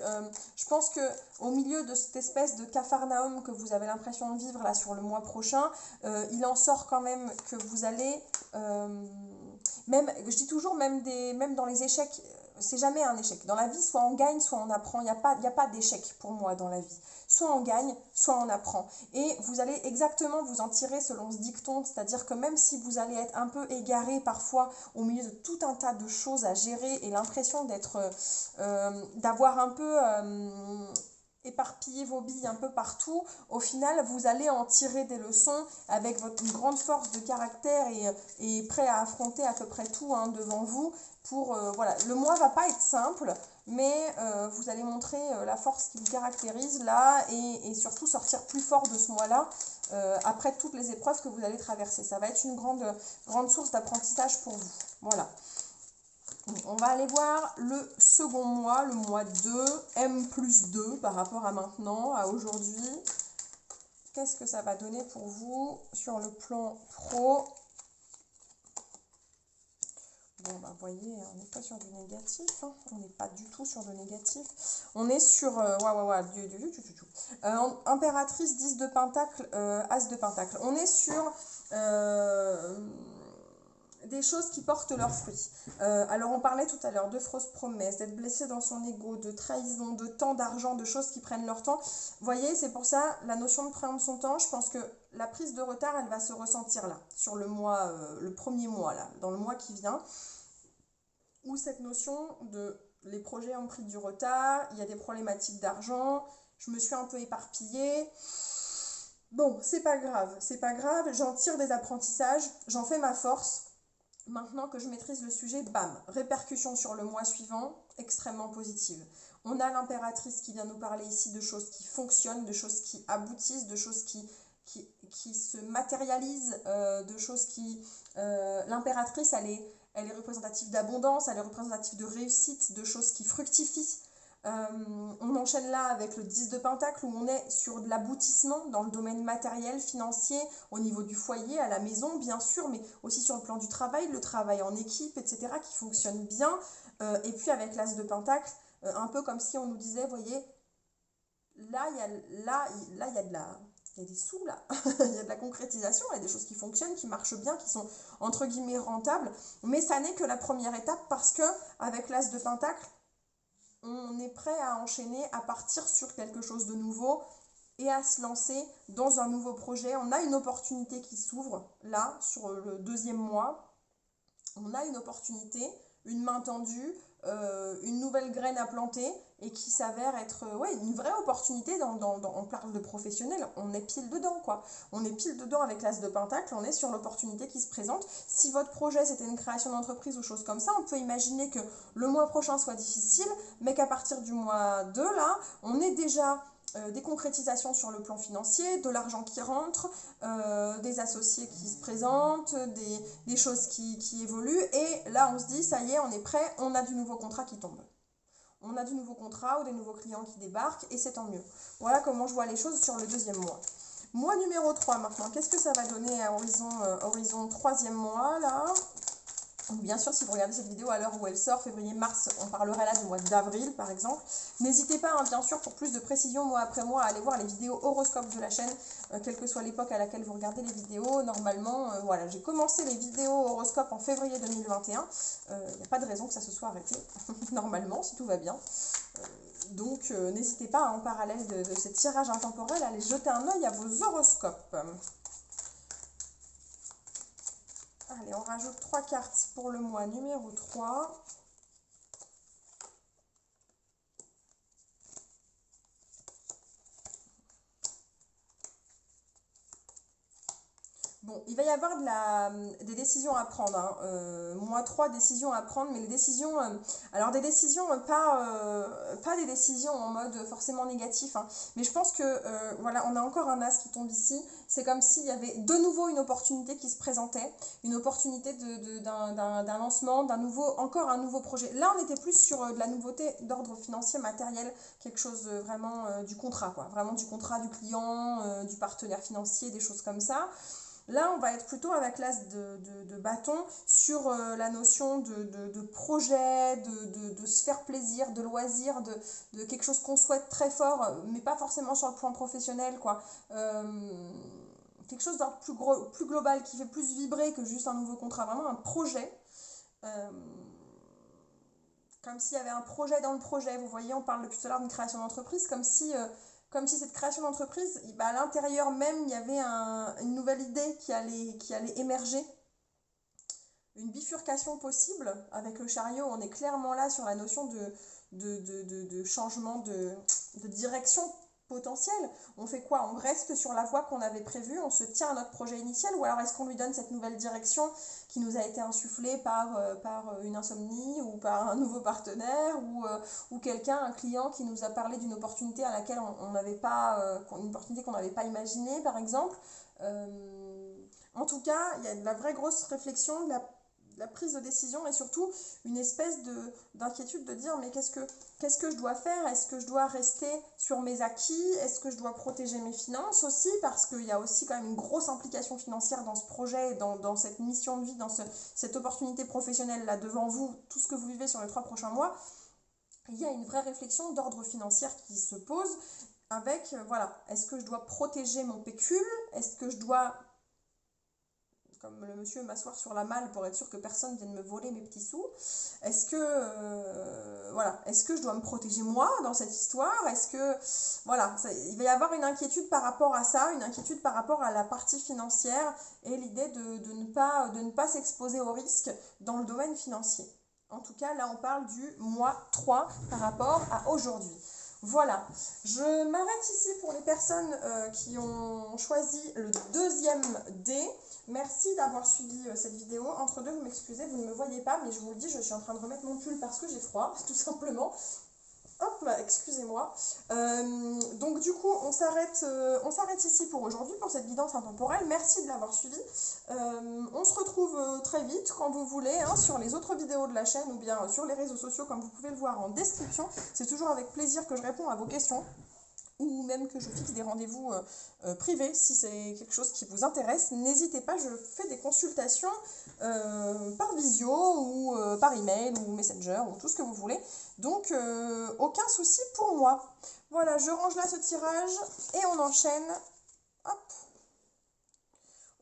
je pense que au milieu de cette espèce de capharnaüm que vous avez l'impression de vivre là sur le mois prochain, il en sort quand même que vous allez, même, je dis toujours, même dans les échecs, c'est jamais un échec. Dans la vie, soit on gagne, soit on apprend. Il y a pas d'échec pour moi dans la vie. Soit on gagne, soit on apprend. Et vous allez exactement vous en tirer selon ce dicton, c'est-à-dire que même si vous allez être un peu égaré parfois au milieu de tout un tas de choses à gérer et l'impression d'avoir un peu éparpillé vos billes un peu partout, au final vous allez en tirer des leçons avec une grande force de caractère et prêt à affronter à peu près tout, hein, devant vous. Voilà, le mois va pas être simple, mais vous allez montrer la force qui vous caractérise là et surtout sortir plus fort de ce mois-là après toutes les épreuves que vous allez traverser. Ça va être une grande source d'apprentissage pour vous. Voilà. On va aller voir le second mois, le mois 2, M+2 par rapport à maintenant, à aujourd'hui. qu'est-ce que ça va donner pour vous sur le plan pro? Bon, bah, vous voyez, on n'est pas sur du négatif, hein. On n'est pas du tout sur du négatif. On est sur, impératrice, 10 de pentacle, as de pentacle. On est sur des choses qui portent leurs fruits. Alors, on parlait tout à l'heure de fausses promesses, d'être blessé dans son ego, de trahison, de temps, d'argent, de choses qui prennent leur temps. Vous voyez, c'est pour ça, la notion de prendre son temps, je pense que la prise de retard, elle va se ressentir là, sur le mois, le premier mois, là, dans le mois qui vient. Où cette notion de les projets ont pris du retard, il y a des problématiques d'argent, je me suis un peu éparpillée. Bon, c'est pas grave, j'en tire des apprentissages, j'en fais ma force. Maintenant que je maîtrise le sujet, bam, répercussion sur le mois suivant, extrêmement positive. On a l'impératrice qui vient nous parler ici de choses qui fonctionnent, de choses qui aboutissent, de choses qui se matérialisent, de choses qui... l'impératrice, elle est représentative d'abondance, elle est représentative de réussite, de choses qui fructifient. On enchaîne là avec le 10 de pentacle où on est sur de l'aboutissement dans le domaine matériel, financier, au niveau du foyer, à la maison bien sûr, mais aussi sur le plan du travail, le travail en équipe, etc. qui fonctionne bien. Et puis avec l'as de pentacle, un peu comme si on nous disait, voyez, là il y a de la... Il y a des sous là, il y a de la concrétisation, il y a des choses qui fonctionnent, qui marchent bien, qui sont entre guillemets rentables, mais ça n'est que la première étape parce que avec l'as de pentacle, on est prêt à enchaîner, à partir sur quelque chose de nouveau et à se lancer dans un nouveau projet. On a une opportunité qui s'ouvre là sur le deuxième mois, on a une opportunité, une main tendue, une nouvelle graine à planter et qui s'avère être une vraie opportunité. On parle de professionnel, on est pile dedans quoi. On est pile dedans avec l'as de pentacle, on est sur l'opportunité qui se présente. Si votre projet c'était une création d'entreprise ou chose comme ça, on peut imaginer que le mois prochain soit difficile, mais qu'à partir du mois 2 là, on est déjà des concrétisations sur le plan financier, de l'argent qui rentre, des associés qui se présentent, des choses qui évoluent. Et là, on se dit, ça y est, on est prêt, on a du nouveau contrat qui tombe. On a du nouveau contrat ou des nouveaux clients qui débarquent et c'est tant mieux. Voilà comment je vois les choses sur le deuxième mois. Mois numéro 3 maintenant, qu'est-ce que ça va donner à horizon troisième mois là? Bien sûr, si vous regardez cette vidéo à l'heure où elle sort, février-mars, on parlerait là du mois d'avril par exemple. N'hésitez pas, bien sûr, pour plus de précision mois après mois, à aller voir les vidéos horoscopes de la chaîne, quelle que soit l'époque à laquelle vous regardez les vidéos. Normalement, voilà, j'ai commencé les vidéos horoscopes en février 2021. Il n'y a pas de raison que ça se soit arrêté, normalement, si tout va bien. Donc, n'hésitez pas, en parallèle de ce tirage intemporel, à aller jeter un œil à vos horoscopes. Allez, on rajoute 3 cartes pour le mois numéro 3. Bon, il va y avoir des décisions à prendre, hein. Mois 3, décisions à prendre, mais les décisions... alors des décisions, pas des décisions en mode forcément négatif, hein, mais je pense que, voilà, on a encore un as qui tombe ici. C'est comme s'il y avait de nouveau une opportunité qui se présentait, une opportunité d'un lancement, encore un nouveau projet. Là, on était plus sur de la nouveauté d'ordre financier, matériel, quelque chose vraiment du contrat, quoi. Vraiment du contrat du client, du partenaire financier, des choses comme ça. Là, on va être plutôt avec l'as de bâton sur la notion de projet, de se faire plaisir, de loisir, de quelque chose qu'on souhaite très fort, mais pas forcément sur le plan professionnel, quoi. Quelque chose d'un plus global, qui fait plus vibrer que juste un nouveau contrat, vraiment un projet. Comme s'il y avait un projet dans le projet. Vous voyez, on parle depuis tout à l'heure d'une création d'entreprise, comme si cette création d'entreprise, à l'intérieur même, il y avait une nouvelle idée qui allait émerger. Une bifurcation possible. Avec le chariot, on est clairement là sur la notion de changement de direction potentielle. On fait quoi? On reste sur la voie qu'on avait prévue, on se tient à notre projet initial, ou alors est-ce qu'on lui donne cette nouvelle direction qui nous a été insufflée par une insomnie ou par un nouveau partenaire ou quelqu'un, un client qui nous a parlé d'une opportunité à laquelle on n'avait pas, une opportunité qu'on n'avait pas imaginée par exemple. En tout cas, il y a de la vraie grosse réflexion, la prise de décision et surtout une espèce d'inquiétude de dire mais qu'est-ce que je dois faire? Est-ce que je dois rester sur mes acquis? Est-ce que je dois protéger mes finances aussi? Parce qu'il y a aussi quand même une grosse implication financière dans ce projet, dans cette mission de vie, cette opportunité professionnelle là devant vous, tout ce que vous vivez sur les 3 prochains mois. Il y a une vraie réflexion d'ordre financier qui se pose avec, voilà, est-ce que je dois protéger mon pécule? Est-ce que je dois, comme le monsieur, m'asseoir sur la malle pour être sûr que personne ne vienne me voler mes petits sous? Est-ce que, voilà, est-ce que je dois me protéger moi dans cette histoire? Est-ce que, voilà, il va y avoir une inquiétude par rapport à ça, une inquiétude par rapport à la partie financière et l'idée de ne pas s'exposer au risque dans le domaine financier. En tout cas, là, on parle du mois 3 par rapport à aujourd'hui. Voilà, je m'arrête ici pour les personnes qui ont choisi le 2e dé. Merci d'avoir suivi cette vidéo. Entre deux, vous m'excusez, vous ne me voyez pas, mais je vous le dis, je suis en train de remettre mon pull parce que j'ai froid, tout simplement. Hop là, excusez-moi. Donc du coup, on s'arrête ici pour aujourd'hui, pour cette guidance intemporelle. Merci de l'avoir suivi. On se retrouve très vite, quand vous voulez, hein, sur les autres vidéos de la chaîne ou bien sur les réseaux sociaux, comme vous pouvez le voir en description. C'est toujours avec plaisir que je réponds à vos questions, ou même que je fixe des rendez-vous privés si c'est quelque chose qui vous intéresse. N'hésitez pas, je fais des consultations par visio ou par email ou messenger ou tout ce que vous voulez. Donc aucun souci pour moi. Voilà, je range là ce tirage et on enchaîne. Hop.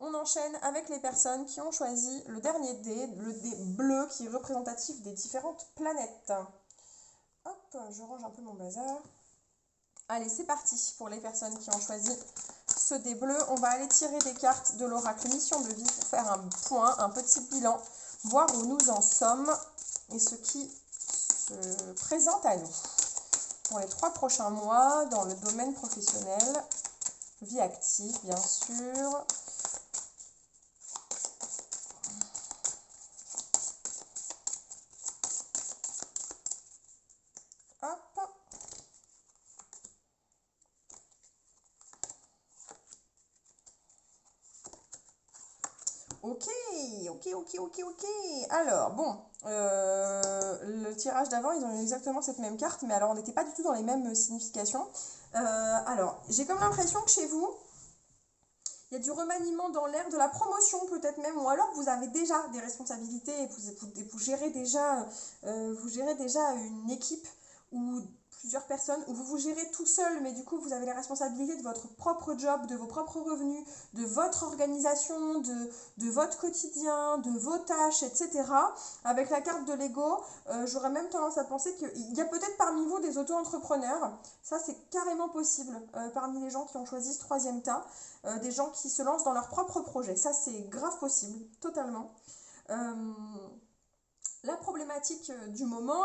On enchaîne avec les personnes qui ont choisi le dernier dé, le dé bleu qui est représentatif des différentes planètes. Hop, je range un peu mon bazar. Allez, c'est parti pour les personnes qui ont choisi ce dé bleu. On va aller tirer des cartes de l'oracle Mission de vie pour faire un point, un petit bilan, voir où nous en sommes et ce qui se présente à nous pour les 3 prochains mois dans le domaine professionnel, vie active bien sûr. Hop. Ok. Alors, bon, le tirage d'avant, ils ont eu exactement cette même carte, mais alors on n'était pas du tout dans les mêmes significations. Alors, j'ai comme l'impression que chez vous, il y a du remaniement dans l'air, de la promotion peut-être même, ou alors vous avez déjà des responsabilités et vous gérez déjà une équipe ou plusieurs personnes, où vous gérez tout seul, mais du coup vous avez les responsabilités de votre propre job, de vos propres revenus, de votre organisation, de votre quotidien, de vos tâches, etc. Avec la carte de l'ego, j'aurais même tendance à penser qu'il y a peut-être parmi vous des auto-entrepreneurs. Ça c'est carrément possible parmi les gens qui ont choisi ce 3e tas. Des gens qui se lancent dans leur propre projet. Ça, c'est grave possible, totalement. La problématique du moment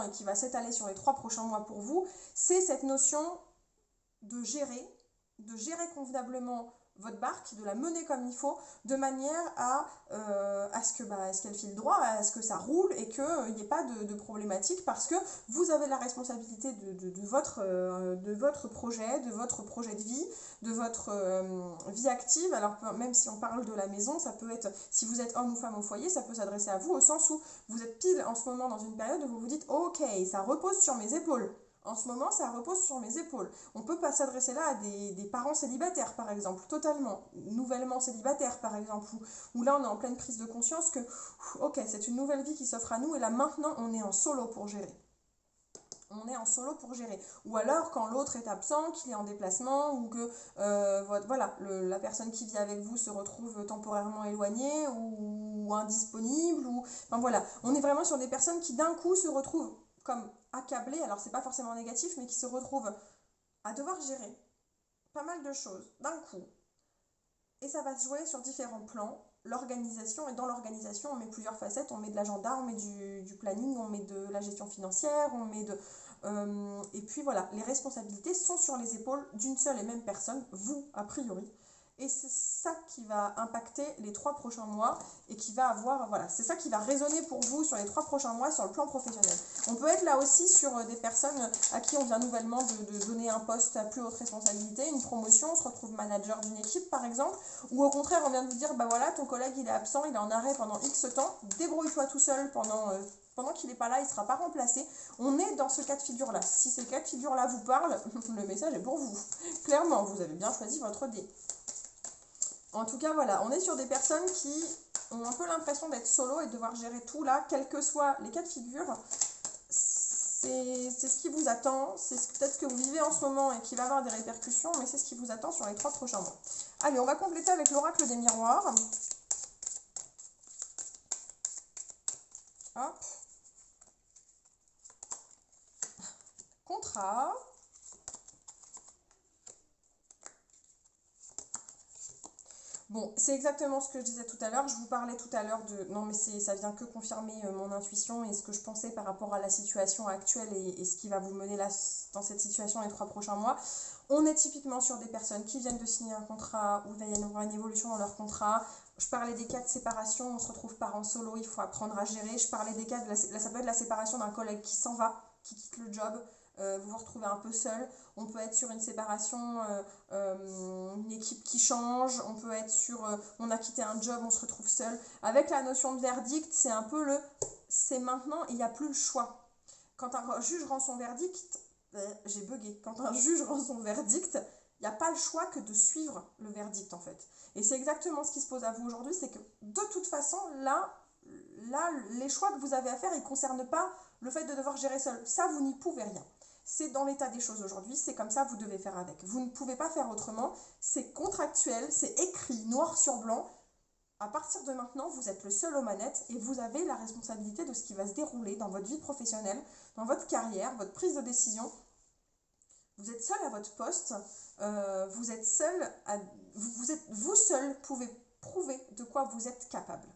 et qui va s'étaler sur les 3 prochains mois pour vous, c'est cette notion de gérer convenablement votre barque, de la mener comme il faut, de manière à ce qu'elle file droit, à ce que ça roule et qu'il n'y ait pas de problématique, parce que vous avez la responsabilité de votre projet, de votre projet de vie, de votre vie active. Alors même si on parle de la maison, ça peut être, si vous êtes homme ou femme au foyer, ça peut s'adresser à vous au sens où vous êtes pile en ce moment dans une période où vous vous dites « Ok, ça repose sur mes épaules ». En ce moment, ça repose sur mes épaules. On peut pas s'adresser là à des parents célibataires, par exemple, totalement, nouvellement célibataires, par exemple, où là, on est en pleine prise de conscience que, ok, c'est une nouvelle vie qui s'offre à nous, et là, maintenant, on est en solo pour gérer. Ou alors quand l'autre est absent, qu'il est en déplacement, ou que voilà, la personne qui vit avec vous se retrouve temporairement éloignée ou indisponible, enfin voilà, on est vraiment sur des personnes qui d'un coup se retrouvent comme accablées, alors c'est pas forcément négatif, mais qui se retrouvent à devoir gérer pas mal de choses d'un coup. Et ça va se jouer sur différents plans. L'organisation, et dans l'organisation, on met plusieurs facettes. On met de l'agenda, on met du planning, on met de la gestion financière, on met de... et puis voilà, les responsabilités sont sur les épaules d'une seule et même personne, vous, a priori. Et c'est ça qui va impacter les 3 prochains mois et qui va avoir, voilà, c'est ça qui va résonner pour vous sur les 3 prochains mois sur le plan professionnel. On peut être là aussi sur des personnes à qui on vient nouvellement de donner un poste à plus haute responsabilité, une promotion, on se retrouve manager d'une équipe par exemple, ou au contraire on vient de vous dire, bah voilà, ton collègue il est absent, il est en arrêt pendant X temps, débrouille-toi tout seul pendant qu'il n'est pas là, il ne sera pas remplacé. On est dans ce cas de figure-là. Si ces cas de figure-là vous parlent, le message est pour vous. Clairement, vous avez bien choisi votre dé. En tout cas, voilà, on est sur des personnes qui ont un peu l'impression d'être solo et de devoir gérer tout là, quels que soient les cas de figure. C'est ce qui vous attend, c'est peut-être ce que vous vivez en ce moment et qui va avoir des répercussions, mais c'est ce qui vous attend sur les 3 prochains mois. Allez, on va compléter avec l'oracle des miroirs. Hop. Contrat. Bon, c'est exactement ce que je disais tout à l'heure. Je vous parlais tout à l'heure de... Non, mais ça vient que confirmer mon intuition et ce que je pensais par rapport à la situation actuelle et ce qui va vous mener là, dans cette situation les 3 prochains mois. On est typiquement sur des personnes qui viennent de signer un contrat où il va y avoir une évolution dans leur contrat. Je parlais des cas de séparation, on se retrouve parent solo, il faut apprendre à gérer. Je parlais des cas de ça peut être la séparation d'un collègue qui s'en va, qui quitte le job. Vous vous retrouvez un peu seul. On peut être sur une séparation, une équipe qui change. On peut être sur, on a quitté un job, on se retrouve seul. Avec la notion de verdict, c'est un peu c'est maintenant, il n'y a plus le choix. Quand un juge rend son verdict, j'ai bugué. Quand un juge rend son verdict, il n'y a pas le choix que de suivre le verdict en fait. Et c'est exactement ce qui se pose à vous aujourd'hui, c'est que de toute façon, là, les choix que vous avez à faire, ils ne concernent pas le fait de devoir gérer seul. Ça, vous n'y pouvez rien. C'est dans l'état des choses aujourd'hui, c'est comme ça, vous devez faire avec. Vous ne pouvez pas faire autrement, c'est contractuel, c'est écrit noir sur blanc. À partir de maintenant, vous êtes le seul aux manettes et vous avez la responsabilité de ce qui va se dérouler dans votre vie professionnelle, dans votre carrière, votre prise de décision. Vous êtes seul à votre poste, vous êtes seul, vous seul pouvez prouver de quoi vous êtes capable.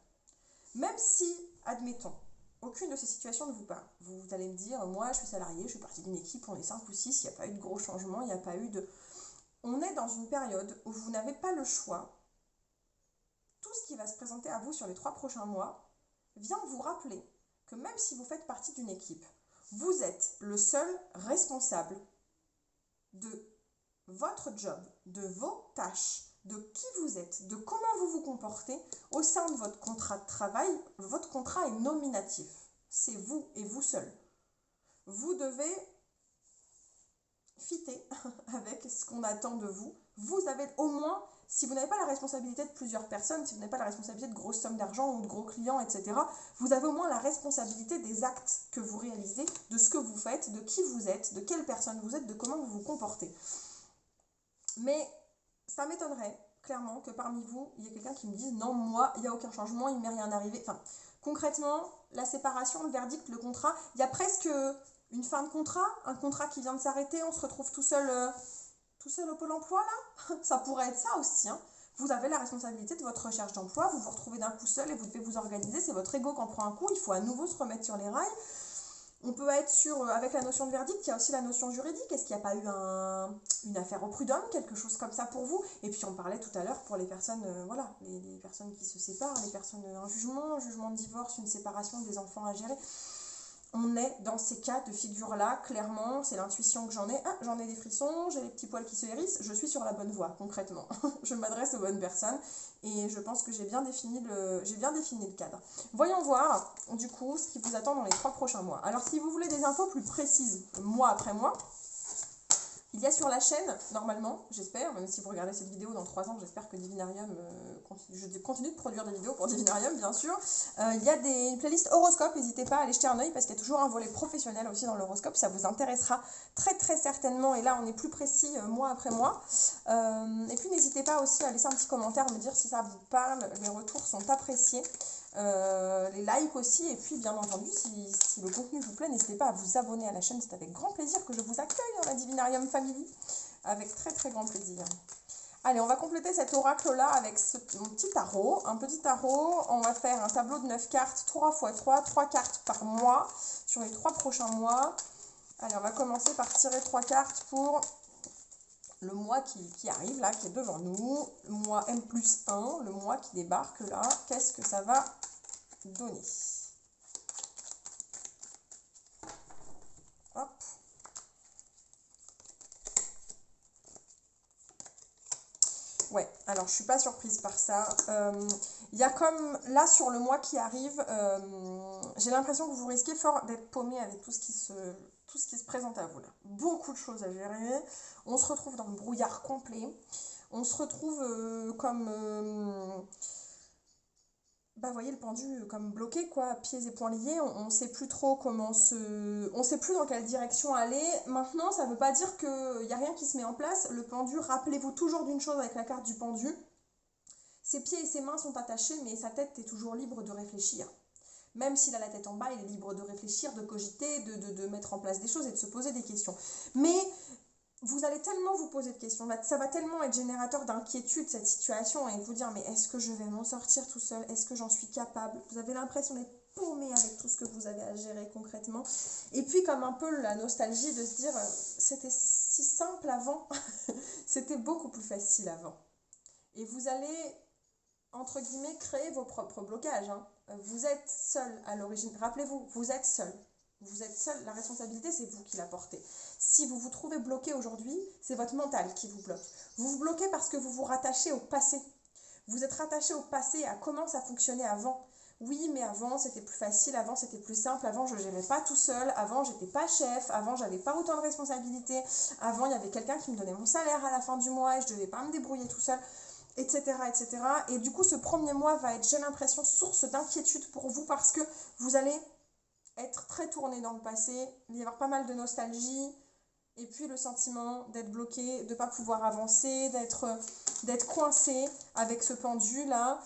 Même si, admettons, aucune de ces situations ne vous parle. Vous allez me dire, moi je suis salarié, je suis partie d'une équipe, on est 5 ou 6, il n'y a pas eu de gros changements, il n'y a pas eu de... On est dans une période où vous n'avez pas le choix. Tout ce qui va se présenter à vous sur les 3 prochains mois vient vous rappeler que même si vous faites partie d'une équipe, vous êtes le seul responsable de votre job, de vos tâches, de qui vous êtes, de comment vous vous comportez au sein de votre contrat de travail. Votre contrat est nominatif. C'est vous et vous seul. Vous devez fitter avec ce qu'on attend de vous. Vous avez au moins, si vous n'avez pas la responsabilité de plusieurs personnes, si vous n'avez pas la responsabilité de grosses sommes d'argent ou de gros clients, etc., vous avez au moins la responsabilité des actes que vous réalisez, de ce que vous faites, de qui vous êtes, de quelle personne vous êtes, de comment vous vous comportez. Mais ça m'étonnerait, clairement, que parmi vous, il y ait quelqu'un qui me dise « Non, moi, il n'y a aucun changement, il ne m'est rien arrivé. » Enfin, concrètement, la séparation, le verdict, le contrat, il y a presque une fin de contrat, un contrat qui vient de s'arrêter, on se retrouve tout seul au Pôle emploi, là. Ça pourrait être ça aussi, hein. Vous avez la responsabilité de votre recherche d'emploi, vous vous retrouvez d'un coup seul et vous devez vous organiser, c'est votre ego qui en prend un coup, il faut à nouveau se remettre sur les rails. On peut être avec la notion de verdict, il y a aussi la notion juridique. Est-ce qu'il n'y a pas eu une affaire au prud'homme, quelque chose comme ça pour vous? Et puis on parlait tout à l'heure pour les personnes, voilà, les personnes qui se séparent, les personnes, un jugement de divorce, une séparation, des enfants à gérer. On est dans ces cas de figure-là, clairement, c'est l'intuition que j'en ai. Ah, j'en ai des frissons, j'ai les petits poils qui se hérissent, je suis sur la bonne voie, concrètement. Je m'adresse aux bonnes personnes et je pense que j'ai bien défini le cadre. Voyons voir, du coup, ce qui vous attend dans les 3 prochains mois. Alors, si vous voulez des infos plus précises, mois après mois, il y a sur la chaîne, normalement, j'espère, même si vous regardez cette vidéo dans 3 ans, j'espère que Divinarium, je continue de produire des vidéos pour Divinarium, bien sûr. Il y a une playlist horoscope, n'hésitez pas à aller jeter un œil parce qu'il y a toujours un volet professionnel aussi dans l'horoscope, ça vous intéressera très très certainement. Et là, on est plus précis mois après mois. Et puis, n'hésitez pas aussi à laisser un petit commentaire, me dire si ça vous parle, les retours sont appréciés. Les likes aussi, et puis bien entendu si le contenu vous plaît, n'hésitez pas à vous abonner à la chaîne, c'est avec grand plaisir que je vous accueille dans la Divinarium Family, avec très très grand plaisir. Allez, on va compléter cet oracle là avec mon petit tarot, un petit tarot. On va faire un tableau de 9 cartes, 3 x 3, 3 cartes par mois sur les 3 prochains mois. Allez, on va commencer par tirer 3 cartes pour le mois qui arrive là, qui est devant nous, le mois M+1, le mois qui débarque là, qu'est-ce que ça va donner? Hop. Ouais, alors je suis pas surprise par ça. Il y a comme là sur le mois qui arrive, j'ai l'impression que vous risquez fort d'être paumé avec tout ce qui se présente à vous là. Beaucoup de choses à gérer. On se retrouve dans le brouillard complet. On se retrouve bah, voyez le pendu comme bloqué quoi, pieds et poings liés, on ne sait plus trop on sait plus dans quelle direction aller. Maintenant, ça ne veut pas dire qu'il n'y a rien qui se met en place. Le pendu, rappelez-vous toujours d'une chose avec la carte du pendu, ses pieds et ses mains sont attachés, mais sa tête est toujours libre de réfléchir. Même s'il a la tête en bas, il est libre de réfléchir, de cogiter, de mettre en place des choses et de se poser des questions. Mais vous allez tellement vous poser de questions, ça va tellement être générateur d'inquiétude cette situation et vous dire mais est-ce que je vais m'en sortir tout seul, est-ce que j'en suis capable? Vous avez l'impression d'être paumé avec tout ce que vous avez à gérer concrètement. Et puis comme un peu la nostalgie de se dire c'était si simple avant, c'était beaucoup plus facile avant. Et vous allez entre guillemets créer vos propres blocages. Hein. Vous êtes seul à l'origine, rappelez-vous, vous êtes seul. Vous êtes seul, la responsabilité c'est vous qui la portez. Si vous vous trouvez bloqué aujourd'hui, c'est votre mental qui vous bloque. Vous vous bloquez parce que vous vous rattachez au passé. Vous êtes rattaché au passé, à comment ça fonctionnait avant. Oui, mais avant c'était plus facile, avant c'était plus simple, avant je ne gérais pas tout seul, avant j'étais pas chef, avant j'avais pas autant de responsabilités, avant il y avait quelqu'un qui me donnait mon salaire à la fin du mois et je devais pas me débrouiller tout seul, etc., etc. Et du coup ce premier mois va être, j'ai l'impression, source d'inquiétude pour vous parce que vous allez être très tourné dans le passé, il va y avoir pas mal de nostalgie, et puis le sentiment d'être bloqué, de ne pas pouvoir avancer, d'être coincé avec ce pendu là.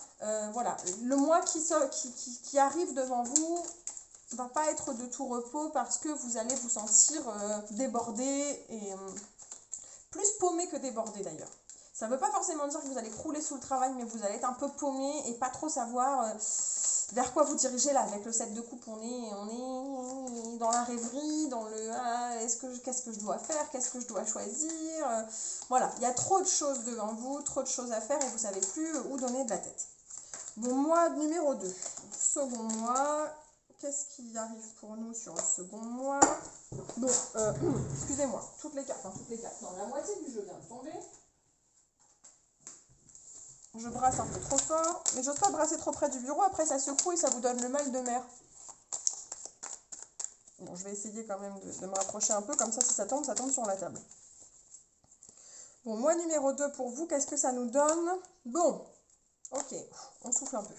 Voilà, le mois qui arrive devant vous va pas être de tout repos parce que vous allez vous sentir débordé et plus paumé que débordé d'ailleurs. Ça ne veut pas forcément dire que vous allez crouler sous le travail, mais vous allez être un peu paumé et pas trop savoir vers quoi vous dirigez là. Avec le 7 de coupe, on est dans la rêverie, dans le qu'est-ce que je dois faire, qu'est-ce que je dois choisir. Voilà, il y a trop de choses devant vous, trop de choses à faire et vous ne savez plus où donner de la tête. Bon, mois numéro 2, second mois. Qu'est-ce qui arrive pour nous sur le second mois? Bon, excusez-moi, toutes les cartes, non, la moitié du jeu vient de tomber. Je brasse un peu trop fort, mais j'ose pas brasser trop près du bureau, après ça secoue et ça vous donne le mal de mer. Bon, je vais essayer quand même de me rapprocher un peu, comme ça si ça tombe sur la table. Bon, mois numéro 2 pour vous, qu'est-ce que ça nous donne? Bon, ok, on souffle un peu.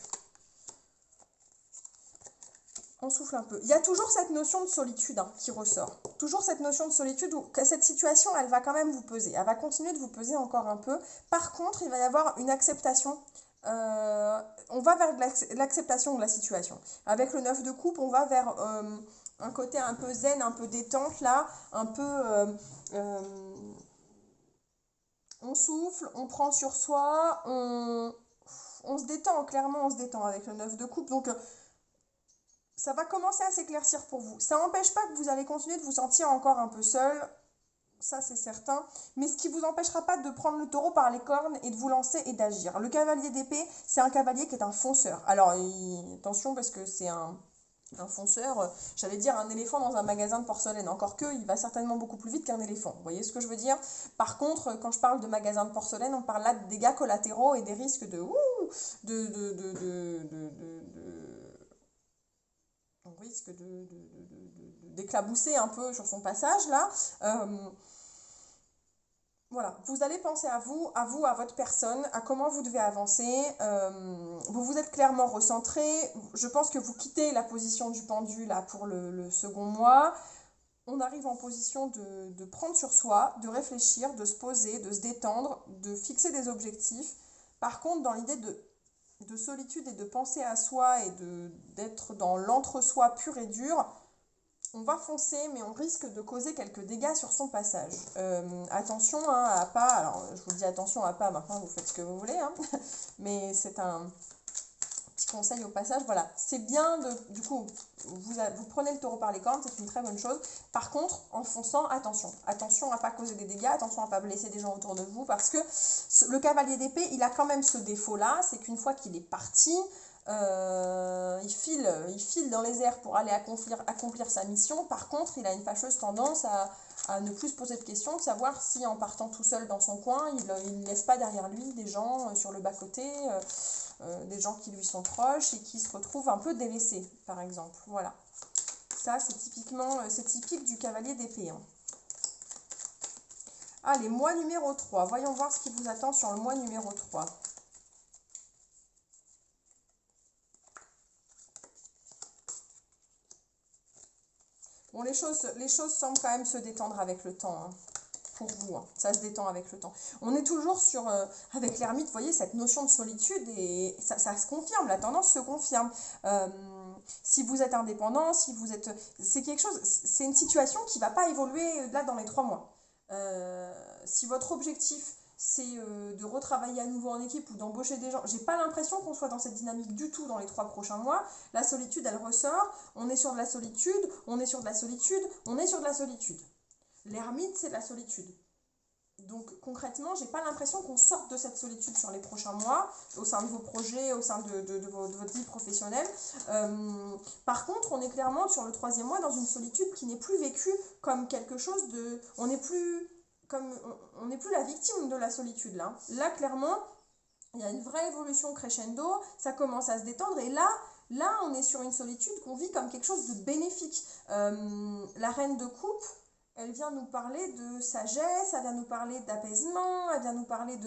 On souffle un peu. Il y a toujours cette notion de solitude qui ressort. Toujours cette notion de solitude où cette situation, elle va quand même vous peser. Elle va continuer de vous peser encore un peu. Par contre, il va y avoir une acceptation. On va vers l'acceptation de la situation. Avec le 9 de coupe, on va vers un côté un peu zen, un peu détente là, un peu... on souffle, on prend sur soi, on se détend, clairement on se détend avec le 9 de coupe. Donc... ça va commencer à s'éclaircir pour vous. Ça n'empêche pas que vous allez continuer de vous sentir encore un peu seul, ça c'est certain, mais ce qui ne vous empêchera pas de prendre le taureau par les cornes et de vous lancer et d'agir. Le cavalier d'épée, c'est un cavalier qui est un fonceur. Alors attention parce que c'est un fonceur, j'allais dire un éléphant dans un magasin de porcelaine, encore que il va certainement beaucoup plus vite qu'un éléphant, vous voyez ce que je veux dire? Par contre, quand je parle de magasin de porcelaine, on parle là de dégâts collatéraux et des risques on risque d'éclabousser un peu sur son passage là. Voilà, vous allez penser à vous, à votre personne, à comment vous devez avancer. Vous vous êtes clairement recentré. Je pense que vous quittez la position du pendu là pour le second mois. On arrive en position de prendre sur soi, de réfléchir, de se poser, de se détendre, de fixer des objectifs. Par contre, dans l'idée de solitude et de penser à soi et d'être dans l'entre-soi pur et dur, on va foncer, mais on risque de causer quelques dégâts sur son passage. Attention à pas, alors je vous dis attention à pas, maintenant vous faites ce que vous voulez, mais c'est un petit conseil au passage, voilà, c'est bien du coup, vous prenez le taureau par les cornes, c'est une très bonne chose. Par contre, en fonçant, attention à pas causer des dégâts, attention à pas blesser des gens autour de vous, parce que le cavalier d'épée, il a quand même ce défaut-là, c'est qu'une fois qu'il est parti, il file dans les airs pour aller accomplir sa mission. Par contre, il a une fâcheuse tendance à ne plus se poser de questions, de savoir si en partant tout seul dans son coin, il ne laisse pas derrière lui des gens sur le bas-côté, des gens qui lui sont proches et qui se retrouvent un peu délaissés, par exemple. Voilà. Ça, c'est typique du cavalier d'épée. Hein. Allez, mois numéro 3. Voyons voir ce qui vous attend sur le mois numéro 3. Bon, les choses semblent quand même se détendre avec le temps, hein, pour vous. Hein. Ça se détend avec le temps. On est toujours avec l'ermite, vous voyez, cette notion de solitude, et ça se confirme, la tendance se confirme. Si vous êtes indépendant, c'est quelque chose, c'est une situation qui ne va pas évoluer là dans les 3 mois. Si votre objectif, c'est de retravailler à nouveau en équipe ou d'embaucher des gens. J'ai pas l'impression qu'on soit dans cette dynamique du tout dans les 3 prochains mois. La solitude, elle ressort. On est sur de la solitude, on est sur de la solitude, on est sur de la solitude. L'ermite, c'est de la solitude. Donc concrètement, j'ai pas l'impression qu'on sorte de cette solitude sur les prochains mois, au sein de vos projets, au sein de votre vie professionnelle. Par contre, on est clairement sur le 3e mois dans une solitude qui n'est plus vécue comme quelque chose de... On n'est plus la victime de la solitude là. Là, clairement, il y a une vraie évolution crescendo, ça commence à se détendre, et là, on est sur une solitude qu'on vit comme quelque chose de bénéfique. La reine de coupe, elle vient nous parler de sagesse, elle vient nous parler d'apaisement, elle vient nous parler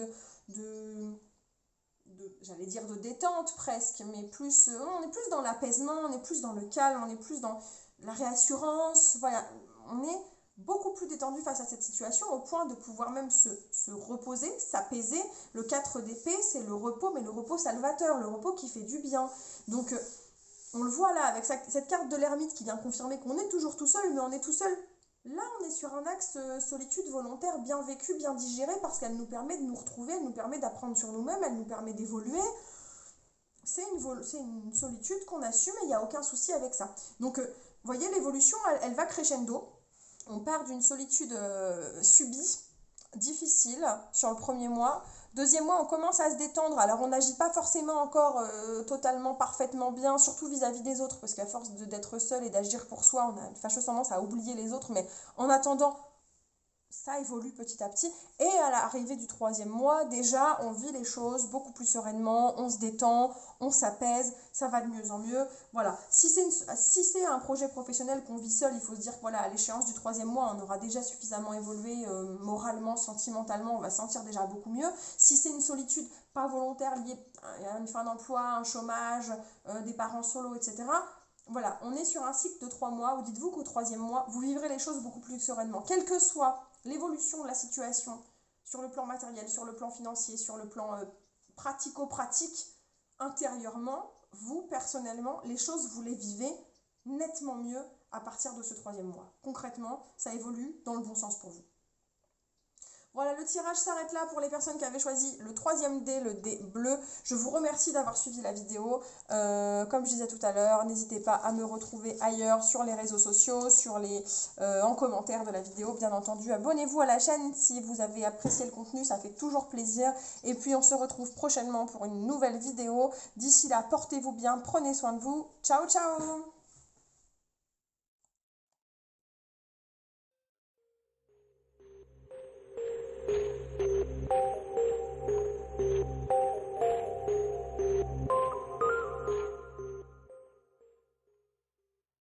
j'allais dire de détente presque, mais on est plus dans l'apaisement, on est plus dans le calme, on est plus dans la réassurance, voilà, on est beaucoup plus détendu face à cette situation, au point de pouvoir même se reposer, s'apaiser. Le 4 d'épée, c'est le repos, mais le repos salvateur, le repos qui fait du bien. Donc, on le voit là, avec cette carte de l'ermite qui vient confirmer qu'on est toujours tout seul, mais on est tout seul. Là, on est sur un axe solitude volontaire bien vécu, bien digéré, parce qu'elle nous permet de nous retrouver, elle nous permet d'apprendre sur nous-mêmes, elle nous permet d'évoluer. C'est une solitude qu'on assume et il n'y a aucun souci avec ça. Donc, vous voyez, l'évolution, elle va crescendo. On part d'une solitude subie, difficile, sur le 1er mois. 2e mois, on commence à se détendre. Alors, on n'agit pas forcément encore totalement, parfaitement bien, surtout vis-à-vis des autres, parce qu'à force d'être seul et d'agir pour soi, on a une fâcheuse tendance à oublier les autres. Mais en attendant, ça évolue petit à petit. Et à l'arrivée du 3e mois, déjà, on vit les choses beaucoup plus sereinement, on se détend, on s'apaise, ça va de mieux en mieux. Voilà. Si c'est un projet professionnel qu'on vit seul, il faut se dire que voilà, à l'échéance du 3e mois, on aura déjà suffisamment évolué moralement, sentimentalement, on va se sentir déjà beaucoup mieux. Si c'est une solitude pas volontaire liée à une fin d'emploi, un chômage, des parents solos, etc., voilà, on est sur un cycle de 3 mois où dites-vous qu'au 3e mois, vous vivrez les choses beaucoup plus sereinement. Quelle que soit l'évolution de la situation sur le plan matériel, sur le plan financier, sur le plan pratico-pratique, intérieurement, vous, personnellement, les choses, vous les vivez nettement mieux à partir de ce 3e mois. Concrètement, ça évolue dans le bon sens pour vous. Voilà, le tirage s'arrête là pour les personnes qui avaient choisi le 3e dé, le dé bleu. Je vous remercie d'avoir suivi la vidéo. Comme je disais tout à l'heure, n'hésitez pas à me retrouver ailleurs sur les réseaux sociaux, en commentaire de la vidéo, bien entendu. Abonnez-vous à la chaîne si vous avez apprécié le contenu, ça fait toujours plaisir. Et puis, on se retrouve prochainement pour une nouvelle vidéo. D'ici là, portez-vous bien, prenez soin de vous. Ciao, ciao!